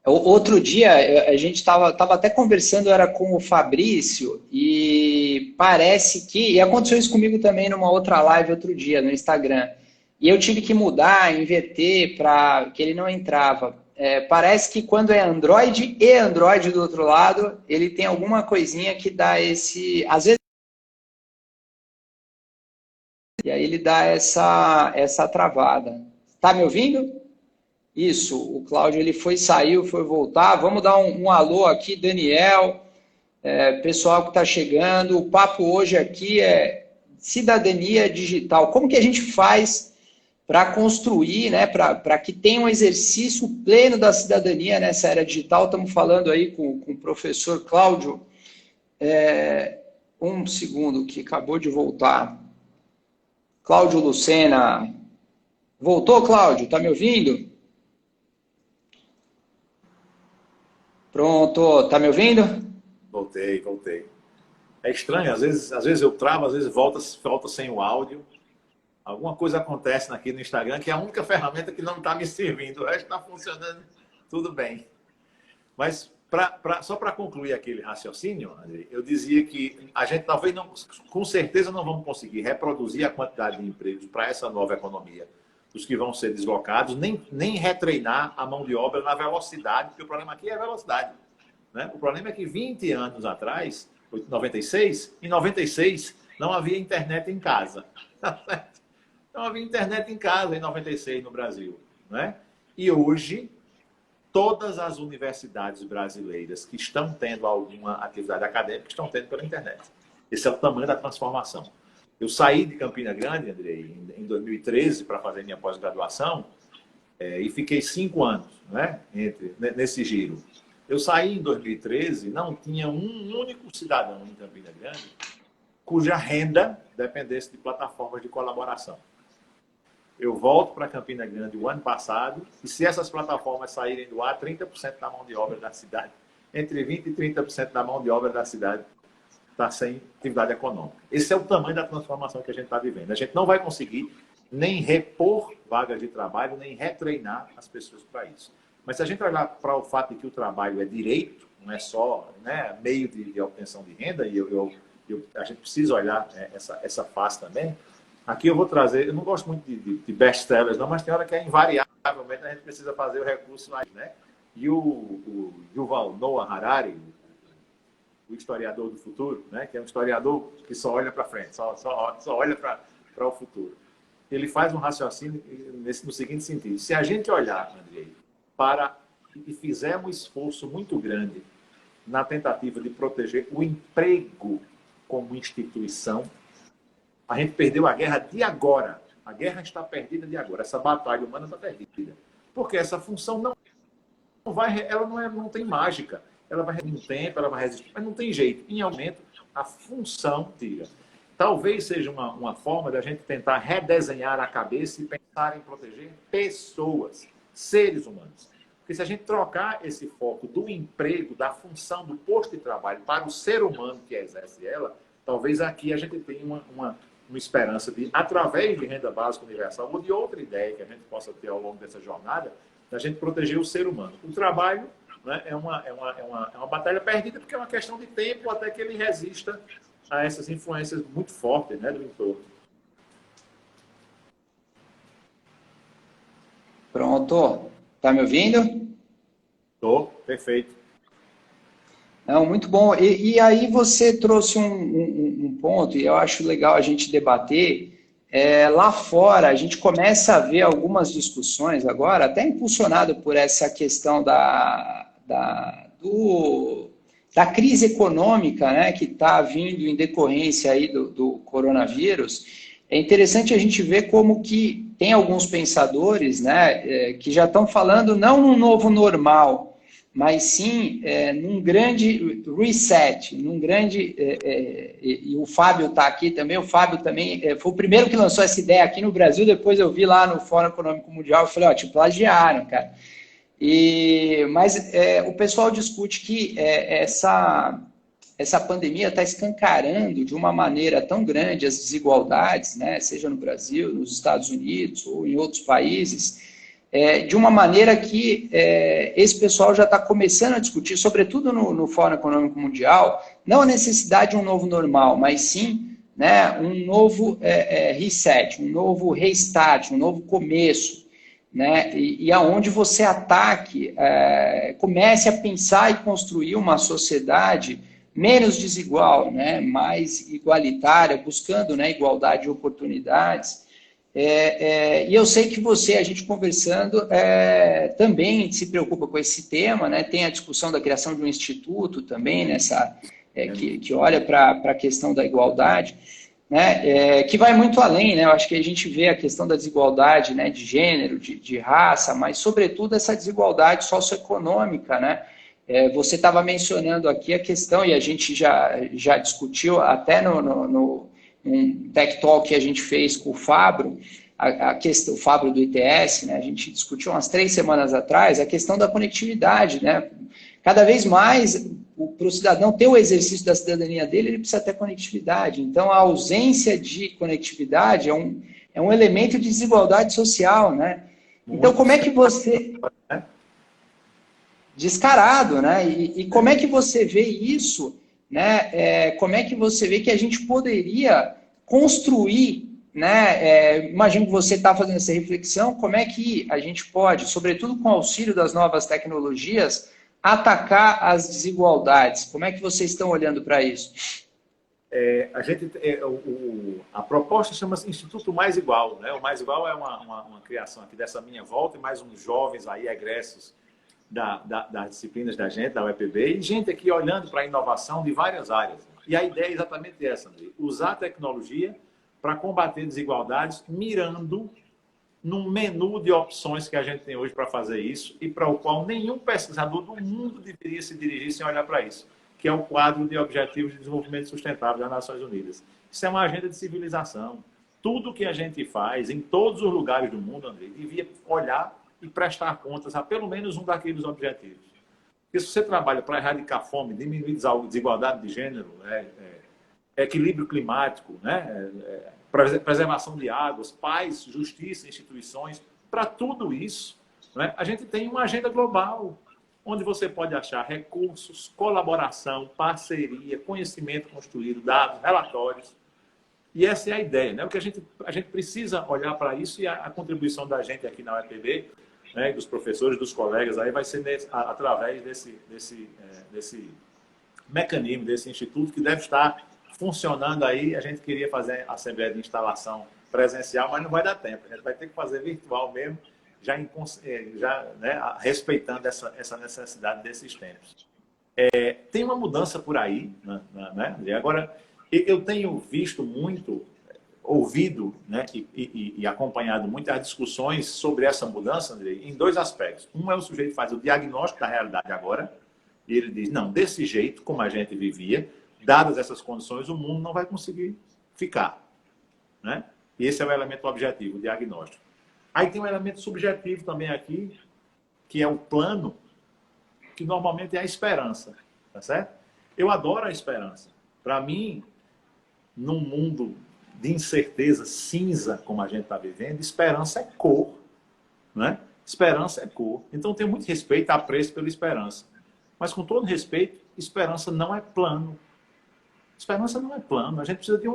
Outro dia, a gente estava até conversando, era com o Fabrício, e parece que, e aconteceu isso comigo também numa outra live outro dia, no Instagram, e eu tive que mudar, inverter, para que ele não entrava. Parece que quando é Android e Android do outro lado, ele tem alguma coisinha que dá esse... Às vezes, e aí ele dá essa travada. Tá me ouvindo? Isso, o Cláudio ele saiu, foi voltar. Vamos dar um alô aqui, Daniel, pessoal que está chegando. O papo hoje aqui é cidadania digital. Como que a gente faz para construir, né, para que tenha um exercício pleno da cidadania nessa era digital? Estamos falando aí com o professor Cláudio. Um segundo, que acabou de voltar. Cláudio Lucena. Voltou, Cláudio? Está me ouvindo? Pronto, tá me ouvindo? Voltei. É estranho, às vezes eu travo, às vezes volta sem o áudio. Alguma coisa acontece aqui no Instagram, que é a única ferramenta que não está me servindo. O resto está funcionando tudo bem. Mas só para concluir aquele raciocínio, André, eu dizia que a gente talvez não, com certeza não vamos conseguir reproduzir a quantidade de empregos para essa nova economia, dos que vão ser deslocados, nem retreinar a mão de obra na velocidade, porque o problema aqui é a velocidade. Né? O problema é que 20 anos atrás, em 96, não havia internet em casa. Não havia internet em casa em 96 no Brasil. Né? E hoje, todas as universidades brasileiras que estão tendo alguma atividade acadêmica estão tendo pela internet. Esse é o tamanho da transformação. Eu saí de Campina Grande, Andrei, em 2013 para fazer minha pós-graduação e fiquei 5 anos, né, nesse giro. Eu saí em 2013, não tinha um único cidadão em Campina Grande cuja renda dependesse de plataformas de colaboração. Eu volto para Campina Grande o ano passado e se essas plataformas saírem do ar, 30% da mão de obra da cidade, entre 20% e 30% da mão de obra da cidade está sem atividade econômica. Esse é o tamanho da transformação que a gente está vivendo. A gente não vai conseguir nem repor vagas de trabalho, nem retreinar as pessoas para isso. Mas se a gente olhar para o fato de que o trabalho é direito, não é só, né, meio de obtenção de renda, e a gente precisa olhar essa face também, aqui eu vou trazer, eu não gosto muito de best-sellers, não, mas tem hora que é invariavelmente a gente precisa fazer o recurso aí, né? E o Yuval Noah Harari, o historiador do futuro, né, que é um historiador que só olha para frente, só olha para o futuro. Ele faz um raciocínio no seguinte sentido: se a gente olhar, Andrei, e fizer um esforço muito grande na tentativa de proteger o emprego como instituição, a gente perdeu a guerra de agora. A guerra está perdida de agora. Essa batalha humana está perdida. Porque essa função não tem mágica. Ela vai resistir um tempo, ela vai resistir, mas não tem jeito. Em aumento, a função tira. Talvez seja uma forma da gente tentar redesenhar a cabeça e pensar em proteger pessoas, seres humanos. Porque se a gente trocar esse foco do emprego, da função, do posto de trabalho para o ser humano que exerce ela, talvez aqui a gente tenha uma esperança de, através de renda básica universal ou de outra ideia que a gente possa ter ao longo dessa jornada, da gente proteger o ser humano. O trabalho, né, é uma batalha perdida porque é uma questão de tempo até que ele resista a essas influências muito fortes, né, do entorno. Pronto. Tá me ouvindo? Estou, perfeito. Não, muito bom. E aí você trouxe um ponto, e eu acho legal a gente debater. Lá fora, a gente começa a ver algumas discussões agora, até impulsionado por essa questão da crise econômica, né, que está vindo em decorrência aí do coronavírus, é interessante a gente ver como que tem alguns pensadores, né, que já estão falando não num novo normal, mas sim num grande reset, num grande... e o Fábio está aqui também, o Fábio também foi o primeiro que lançou essa ideia aqui no Brasil, depois eu vi lá no Fórum Econômico Mundial, eu falei, ó, te plagiaram, cara. Mas o pessoal discute que essa pandemia está escancarando de uma maneira tão grande as desigualdades, né, seja no Brasil, nos Estados Unidos ou em outros países, de uma maneira que esse pessoal já está começando a discutir, sobretudo no Fórum Econômico Mundial, não a necessidade de um novo normal, mas sim, né, um novo reset, um novo restart, um novo começo, né, e aonde você ataque, comece a pensar e construir uma sociedade menos desigual, né, mais igualitária, buscando, né, igualdade de oportunidades. E eu sei que a gente conversando, também se preocupa com esse tema, né, tem a discussão da criação de um instituto também, que olha para a questão da igualdade, né, que vai muito além, né, eu acho que a gente vê a questão da desigualdade, né, de gênero, de raça, mas sobretudo essa desigualdade socioeconômica, né. Você estava mencionando aqui a questão, e a gente já discutiu até num Tech Talk que a gente fez com o Fábio, o Fábio do ITS, né, a gente discutiu umas 3 semanas atrás, a questão da conectividade, né, cada vez mais para o cidadão ter o exercício da cidadania dele, ele precisa ter conectividade. Então, a ausência de conectividade é um elemento de desigualdade social, né? Então, como é que você... Descarado, né? E como é que você vê isso, né? Como é que você vê que a gente poderia construir, né? Imagino que você está fazendo essa reflexão, como é que a gente pode, sobretudo com o auxílio das novas tecnologias, atacar as desigualdades? Como é que vocês estão olhando para isso? A proposta chama-se Instituto Mais Igual, né? O Mais Igual é uma criação aqui dessa minha volta e mais uns jovens aí egressos das disciplinas da gente, da UEPB, e gente aqui olhando para a inovação de várias áreas. E a ideia é exatamente essa, André, usar a tecnologia para combater desigualdades, mirando num menu de opções que a gente tem hoje para fazer isso e para o qual nenhum pesquisador do mundo deveria se dirigir sem olhar para isso, que é o quadro de Objetivos de Desenvolvimento Sustentável das Nações Unidas. Isso é uma agenda de civilização. Tudo que a gente faz em todos os lugares do mundo, André, devia olhar e prestar contas a pelo menos um daqueles objetivos. Porque se você trabalha para erradicar fome, diminuir desigualdade de gênero, equilíbrio climático, né, preservação de águas, paz, justiça, instituições, para tudo isso, né, a gente tem uma agenda global, onde você pode achar recursos, colaboração, parceria, conhecimento construído, dados, relatórios. E essa é a ideia, né? O que a gente precisa olhar para isso, e a contribuição da gente aqui na UEPB, né, dos professores, dos colegas, aí vai ser através desse mecanismo, desse instituto, que deve estar funcionando aí. A gente queria fazer a assembleia de instalação presencial, mas não vai dar tempo. A gente vai ter que fazer virtual mesmo, né, respeitando essa necessidade desses tempos. Tem uma mudança por aí, né? Agora, eu tenho visto muito, ouvido, né, e acompanhado muitas discussões sobre essa mudança, Andrei, em 2 aspectos. Um é o sujeito que faz o diagnóstico da realidade agora, e ele diz, não, desse jeito, como a gente vivia, dadas essas condições, o mundo não vai conseguir ficar, né? E esse é o elemento objetivo, o diagnóstico. Aí tem um elemento subjetivo também aqui, que é o plano, que normalmente é a esperança, tá certo? Eu adoro a esperança. Para mim, num mundo de incerteza cinza, como a gente está vivendo, esperança é cor, né? Esperança é cor. Então, eu tenho muito respeito, apreço pela esperança. Mas, com todo respeito, esperança não é plano. Esperança não é plano. A gente precisa de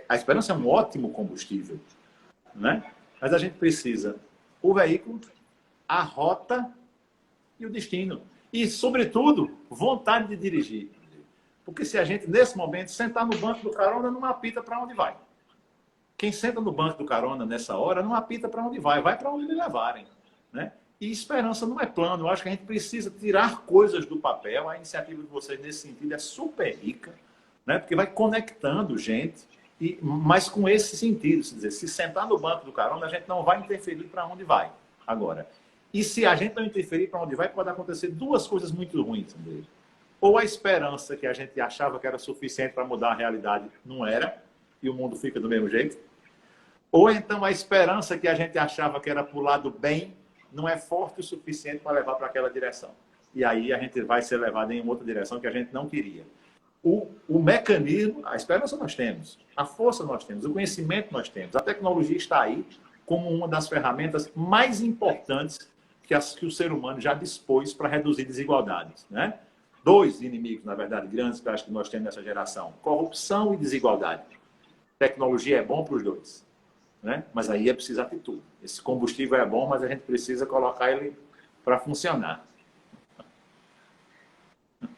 a esperança é um ótimo combustível, né? Mas a gente precisa o veículo, a rota e o destino. E, sobretudo, vontade de dirigir. Porque se a gente, nesse momento, sentar no banco do carona, não apita para onde vai. Quem senta no banco do carona nessa hora não apita para onde vai para onde lhe levarem, né? E esperança não é plano. Eu acho que a gente precisa tirar coisas do papel. A iniciativa de vocês, nesse sentido, é super rica, né? Porque vai conectando gente, mas com esse sentido. Se dizer, se sentar no banco do carona, a gente não vai interferir para onde vai agora. E se a gente não interferir para onde vai, pode acontecer duas coisas muito ruins, André. Ou a esperança que a gente achava que era suficiente para mudar a realidade não era, e o mundo fica do mesmo jeito. Ou então a esperança que a gente achava que era para o lado bem não é forte o suficiente para levar para aquela direção. E aí a gente vai ser levado em outra direção que a gente não queria. O mecanismo, a esperança nós temos, a força nós temos, o conhecimento nós temos, a tecnologia está aí como uma das ferramentas mais importantes que o ser humano já dispôs para reduzir desigualdades, né? Dois inimigos, na verdade, grandes que eu acho que nós temos nessa geração: corrupção e desigualdade. Tecnologia é bom para os dois, né? Mas aí é preciso atitude. Esse combustível é bom, mas a gente precisa colocar ele para funcionar.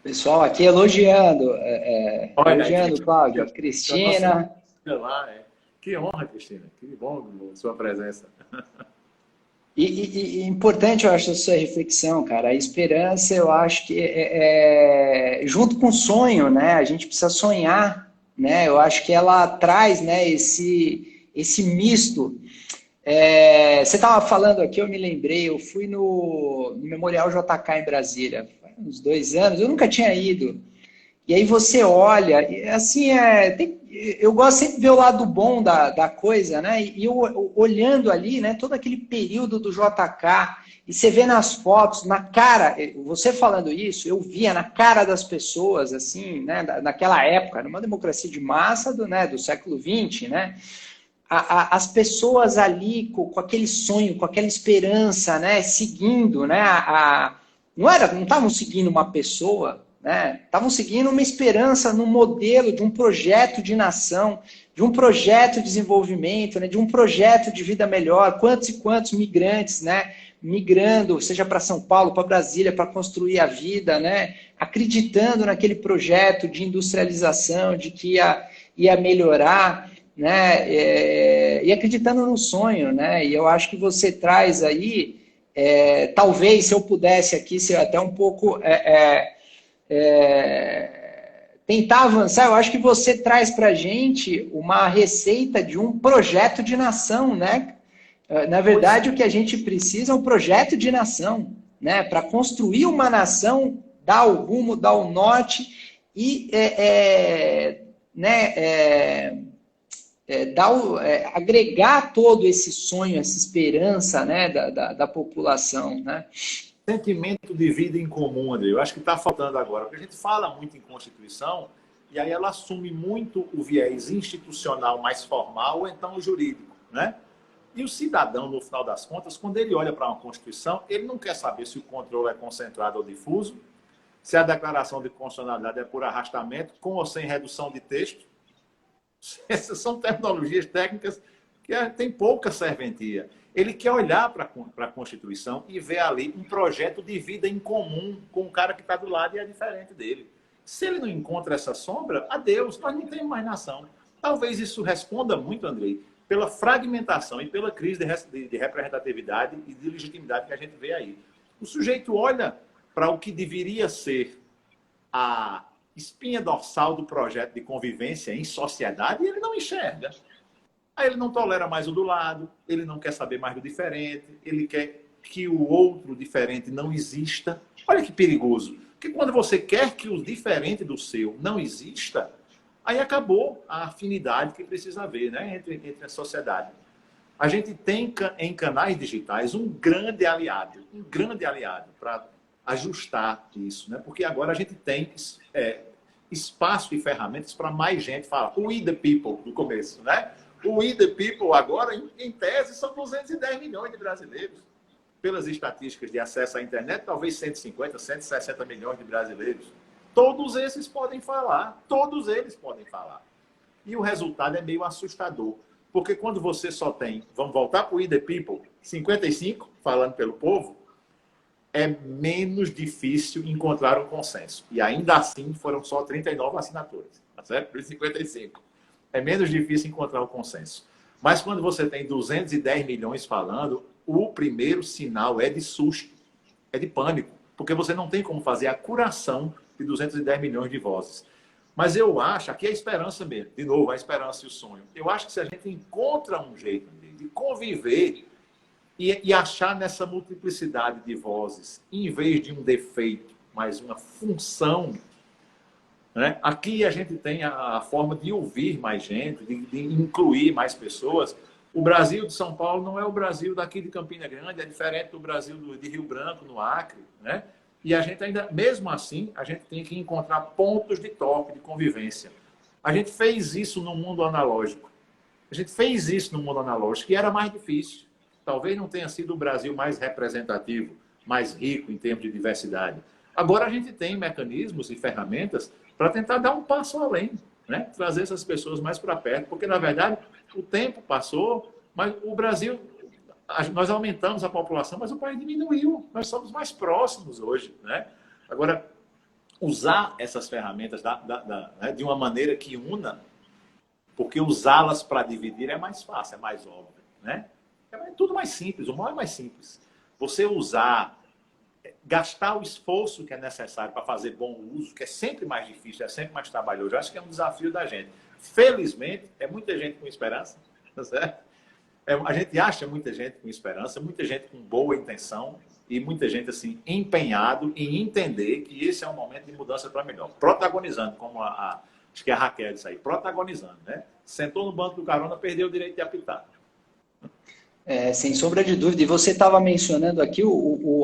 Pessoal aqui elogiando, Olha, elogiando, Cláudio, a Cristina. Que honra, Cristina. Que bom a sua presença. E importante, eu acho, a sua reflexão, cara. A esperança, eu acho que junto com o sonho, né? A gente precisa sonhar, né? Eu acho que ela traz, né, esse misto. Você estava falando aqui, eu me lembrei, eu fui no Memorial JK em Brasília, faz uns 2 anos, eu nunca tinha ido. E aí você olha, assim, eu gosto sempre de ver o lado bom da coisa, né? E eu olhando ali, né, todo aquele período do JK, e você vê nas fotos, na cara, você falando isso, eu via na cara das pessoas, assim, né, naquela época, numa democracia de massa do século XX, né? As pessoas ali com aquele sonho, com aquela esperança, né, seguindo, né, não estavam seguindo uma pessoa, né, estavam seguindo uma esperança no modelo de um projeto de nação, de um projeto de desenvolvimento, né, de um projeto de vida melhor. Quantos e quantos migrantes, né, migrando, seja para São Paulo, para Brasília, para construir a vida, né, acreditando naquele projeto de industrialização, de que ia melhorar, né, e acreditando no sonho, né, e eu acho que você traz aí, talvez se eu pudesse aqui ser até um pouco tentar avançar, eu acho que você traz para a gente uma receita de um projeto de nação, né? Na verdade, o que a gente precisa é um projeto de nação, né, para construir uma nação, dar o rumo, dar o norte e agregar todo esse sonho, essa esperança, né, da população, né? Sentimento de vida em comum, André. Eu acho que está faltando agora, porque a gente fala muito em Constituição e aí ela assume muito o viés institucional mais formal ou então o jurídico, né? E o cidadão, no final das contas, quando ele olha para uma Constituição, ele não quer saber se o controle é concentrado ou difuso, se a declaração de constitucionalidade é por arrastamento, com ou sem redução de texto. Essas são tecnologias técnicas que têm pouca serventia. Ele quer olhar para a Constituição e ver ali um projeto de vida em comum com o cara que está do lado e é diferente dele. Se ele não encontra essa sombra, adeus, nós não temos mais nação. Talvez isso responda muito, Andrei, pela fragmentação e pela crise de representatividade e de legitimidade que a gente vê aí. O sujeito olha para o que deveria ser a espinha dorsal do projeto de convivência em sociedade e ele não enxerga. Aí ele não tolera mais o do lado, ele não quer saber mais do diferente, ele quer que o outro diferente não exista. Olha que perigoso. Porque quando você quer que o diferente do seu não exista, aí acabou a afinidade que precisa haver, né, entre a sociedade. A gente tem em canais digitais um grande aliado para ajustar isso, né? Porque agora a gente tem espaço e ferramentas para mais gente falar. We the people, no começo, né? O We the People agora, em tese, são 210 milhões de brasileiros. Pelas estatísticas de acesso à internet, talvez 150, 160 milhões de brasileiros. Todos esses podem falar. Todos eles podem falar. E o resultado é meio assustador. Porque quando você só tem, vamos voltar para o We the People, 55, falando pelo povo, é menos difícil encontrar um consenso. E ainda assim foram só 39 assinaturas. Tá certo? Por 55. É menos difícil encontrar o consenso. Mas quando você tem 210 milhões falando, o primeiro sinal é de susto, é de pânico, porque você não tem como fazer a curação de 210 milhões de vozes. Mas eu acho, aqui é a esperança mesmo, de novo, a esperança e o sonho. Eu acho que se a gente encontra um jeito de conviver e achar nessa multiplicidade de vozes, em vez de um defeito, mas uma função, né? Aqui a gente tem a forma de ouvir mais gente, de incluir mais pessoas. O Brasil de São Paulo não é o Brasil daqui de Campina Grande, é diferente do Brasil de Rio Branco, no Acre, né? E a gente ainda, mesmo assim, a gente tem que encontrar pontos de toque, de convivência. A gente fez isso no mundo analógico. A gente fez isso no mundo analógico, que era mais difícil. Talvez não tenha sido o Brasil mais representativo, mais rico em termos de diversidade. Agora a gente tem mecanismos e ferramentas para tentar dar um passo além, né? Trazer essas pessoas mais para perto, porque, na verdade, o tempo passou, mas o Brasil, nós aumentamos a população, mas o país diminuiu. Nós somos mais próximos hoje, né? Agora, usar essas ferramentas né, de uma maneira que una, porque usá-las para dividir é mais fácil, é mais óbvio, né? É tudo mais simples, o mal é mais simples. Você usar, gastar o esforço que é necessário para fazer bom uso, que é sempre mais difícil, é sempre mais trabalhoso. Eu acho que é um desafio da gente. Felizmente, é muita gente com esperança, tá certo? A gente acha muita gente com esperança, muita gente com boa intenção e muita gente assim empenhado em entender que esse é um momento de mudança para melhor. Protagonizando, como acho que a Raquel disse aí, protagonizando, né? Sentou no banco do carona, perdeu o direito de apitar. Sem sombra de dúvida. E você estava mencionando aqui,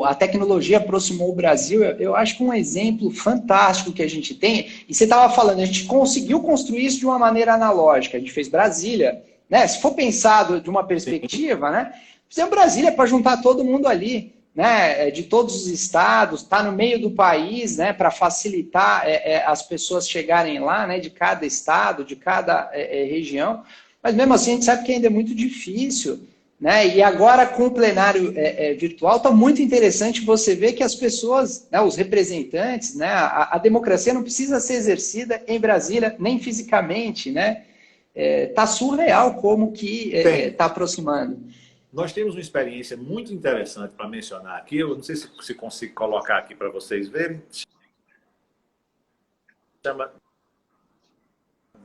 a tecnologia aproximou o Brasil. Eu acho que um exemplo fantástico que a gente tem, e você estava falando, a gente conseguiu construir isso de uma maneira analógica. A gente fez Brasília, né? Se for pensado de uma perspectiva, né? Fizemos Brasília para juntar todo mundo ali, né? De todos os estados, está no meio do país, né? Para facilitar as pessoas chegarem lá, né? De cada estado, de cada região. Mas mesmo assim a gente sabe que ainda é muito difícil. Né? E agora, com o plenário virtual, está muito interessante você ver que as pessoas, né, os representantes, né, a democracia não precisa ser exercida em Brasília, nem fisicamente. Né? Tá surreal como que está aproximando. Nós temos uma experiência muito interessante para mencionar aqui. Eu não sei se consigo colocar aqui para vocês verem. Chama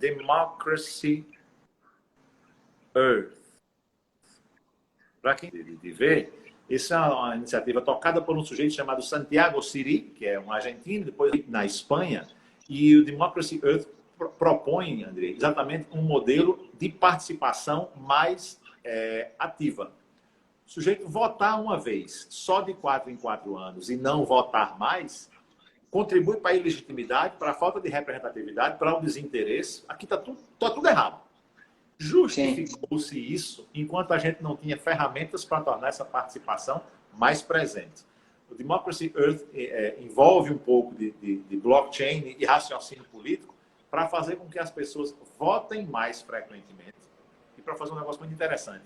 Democracy Earth. Para quem de ver, essa é uma iniciativa tocada por um sujeito chamado Santiago Siri, que é um argentino, depois na Espanha, e o Democracy Earth propõe, André, exatamente um modelo de participação mais ativa. O sujeito votar uma vez, só de 4 em 4 anos, e não votar mais, contribui para a ilegitimidade, para a falta de representatividade, para o desinteresse. Aqui está tudo errado. Justificou-se isso enquanto a gente não tinha ferramentas para tornar essa participação mais presente. O Democracy Earth envolve um pouco de blockchain e raciocínio político para fazer com que as pessoas votem mais frequentemente e para fazer um negócio muito interessante,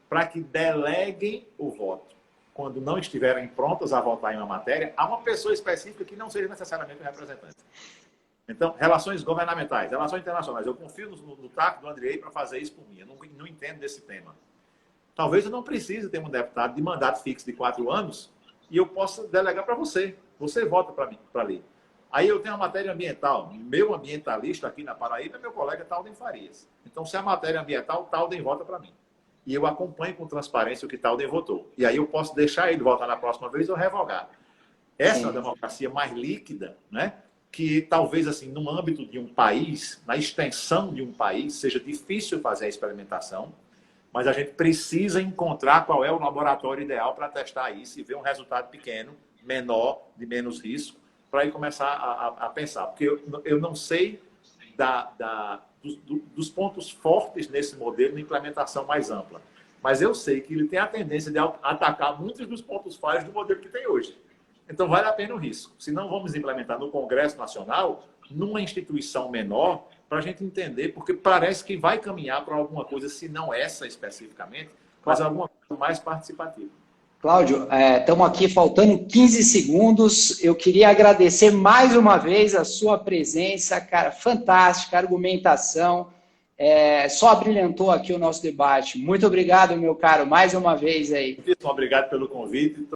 para que deleguem o voto. Quando não estiverem prontas a votar em uma matéria, a uma pessoa específica que não seja necessariamente o representante. Então, relações governamentais, relações internacionais. Eu confio no taco do Andrei para fazer isso por mim. Eu não entendo desse tema. Talvez eu não precise ter um deputado de mandato fixo de 4 anos e eu possa delegar para você. Você vota para mim, para ler. Aí eu tenho a matéria ambiental. Meu ambientalista aqui na Paraíba é meu colega Talden Farias. Então, se a matéria ambiental, Talden vota para mim. E eu acompanho com transparência o que Talden votou. E aí eu posso deixar ele votar na próxima vez ou revogar. Essa é uma democracia mais líquida, né? Que talvez, assim, no âmbito de um país, na extensão de um país, seja difícil fazer a experimentação, mas a gente precisa encontrar qual é o laboratório ideal para testar isso e ver um resultado pequeno, menor, de menos risco, para aí começar a pensar. Porque eu não sei dos pontos fortes nesse modelo de implementação mais ampla, mas eu sei que ele tem a tendência de atacar muitos dos pontos falhos do modelo que tem hoje. Então, vale a pena o risco. Se não, vamos implementar no Congresso Nacional, numa instituição menor, para a gente entender, porque parece que vai caminhar para alguma coisa, se não essa especificamente, mas alguma coisa mais participativa. Cláudio, estamos aqui faltando 15 segundos. Eu queria agradecer mais uma vez a sua presença, cara, fantástica, argumentação. só brilhantou aqui o nosso debate. Muito obrigado, meu caro, mais uma vez aí. Obrigado pelo convite.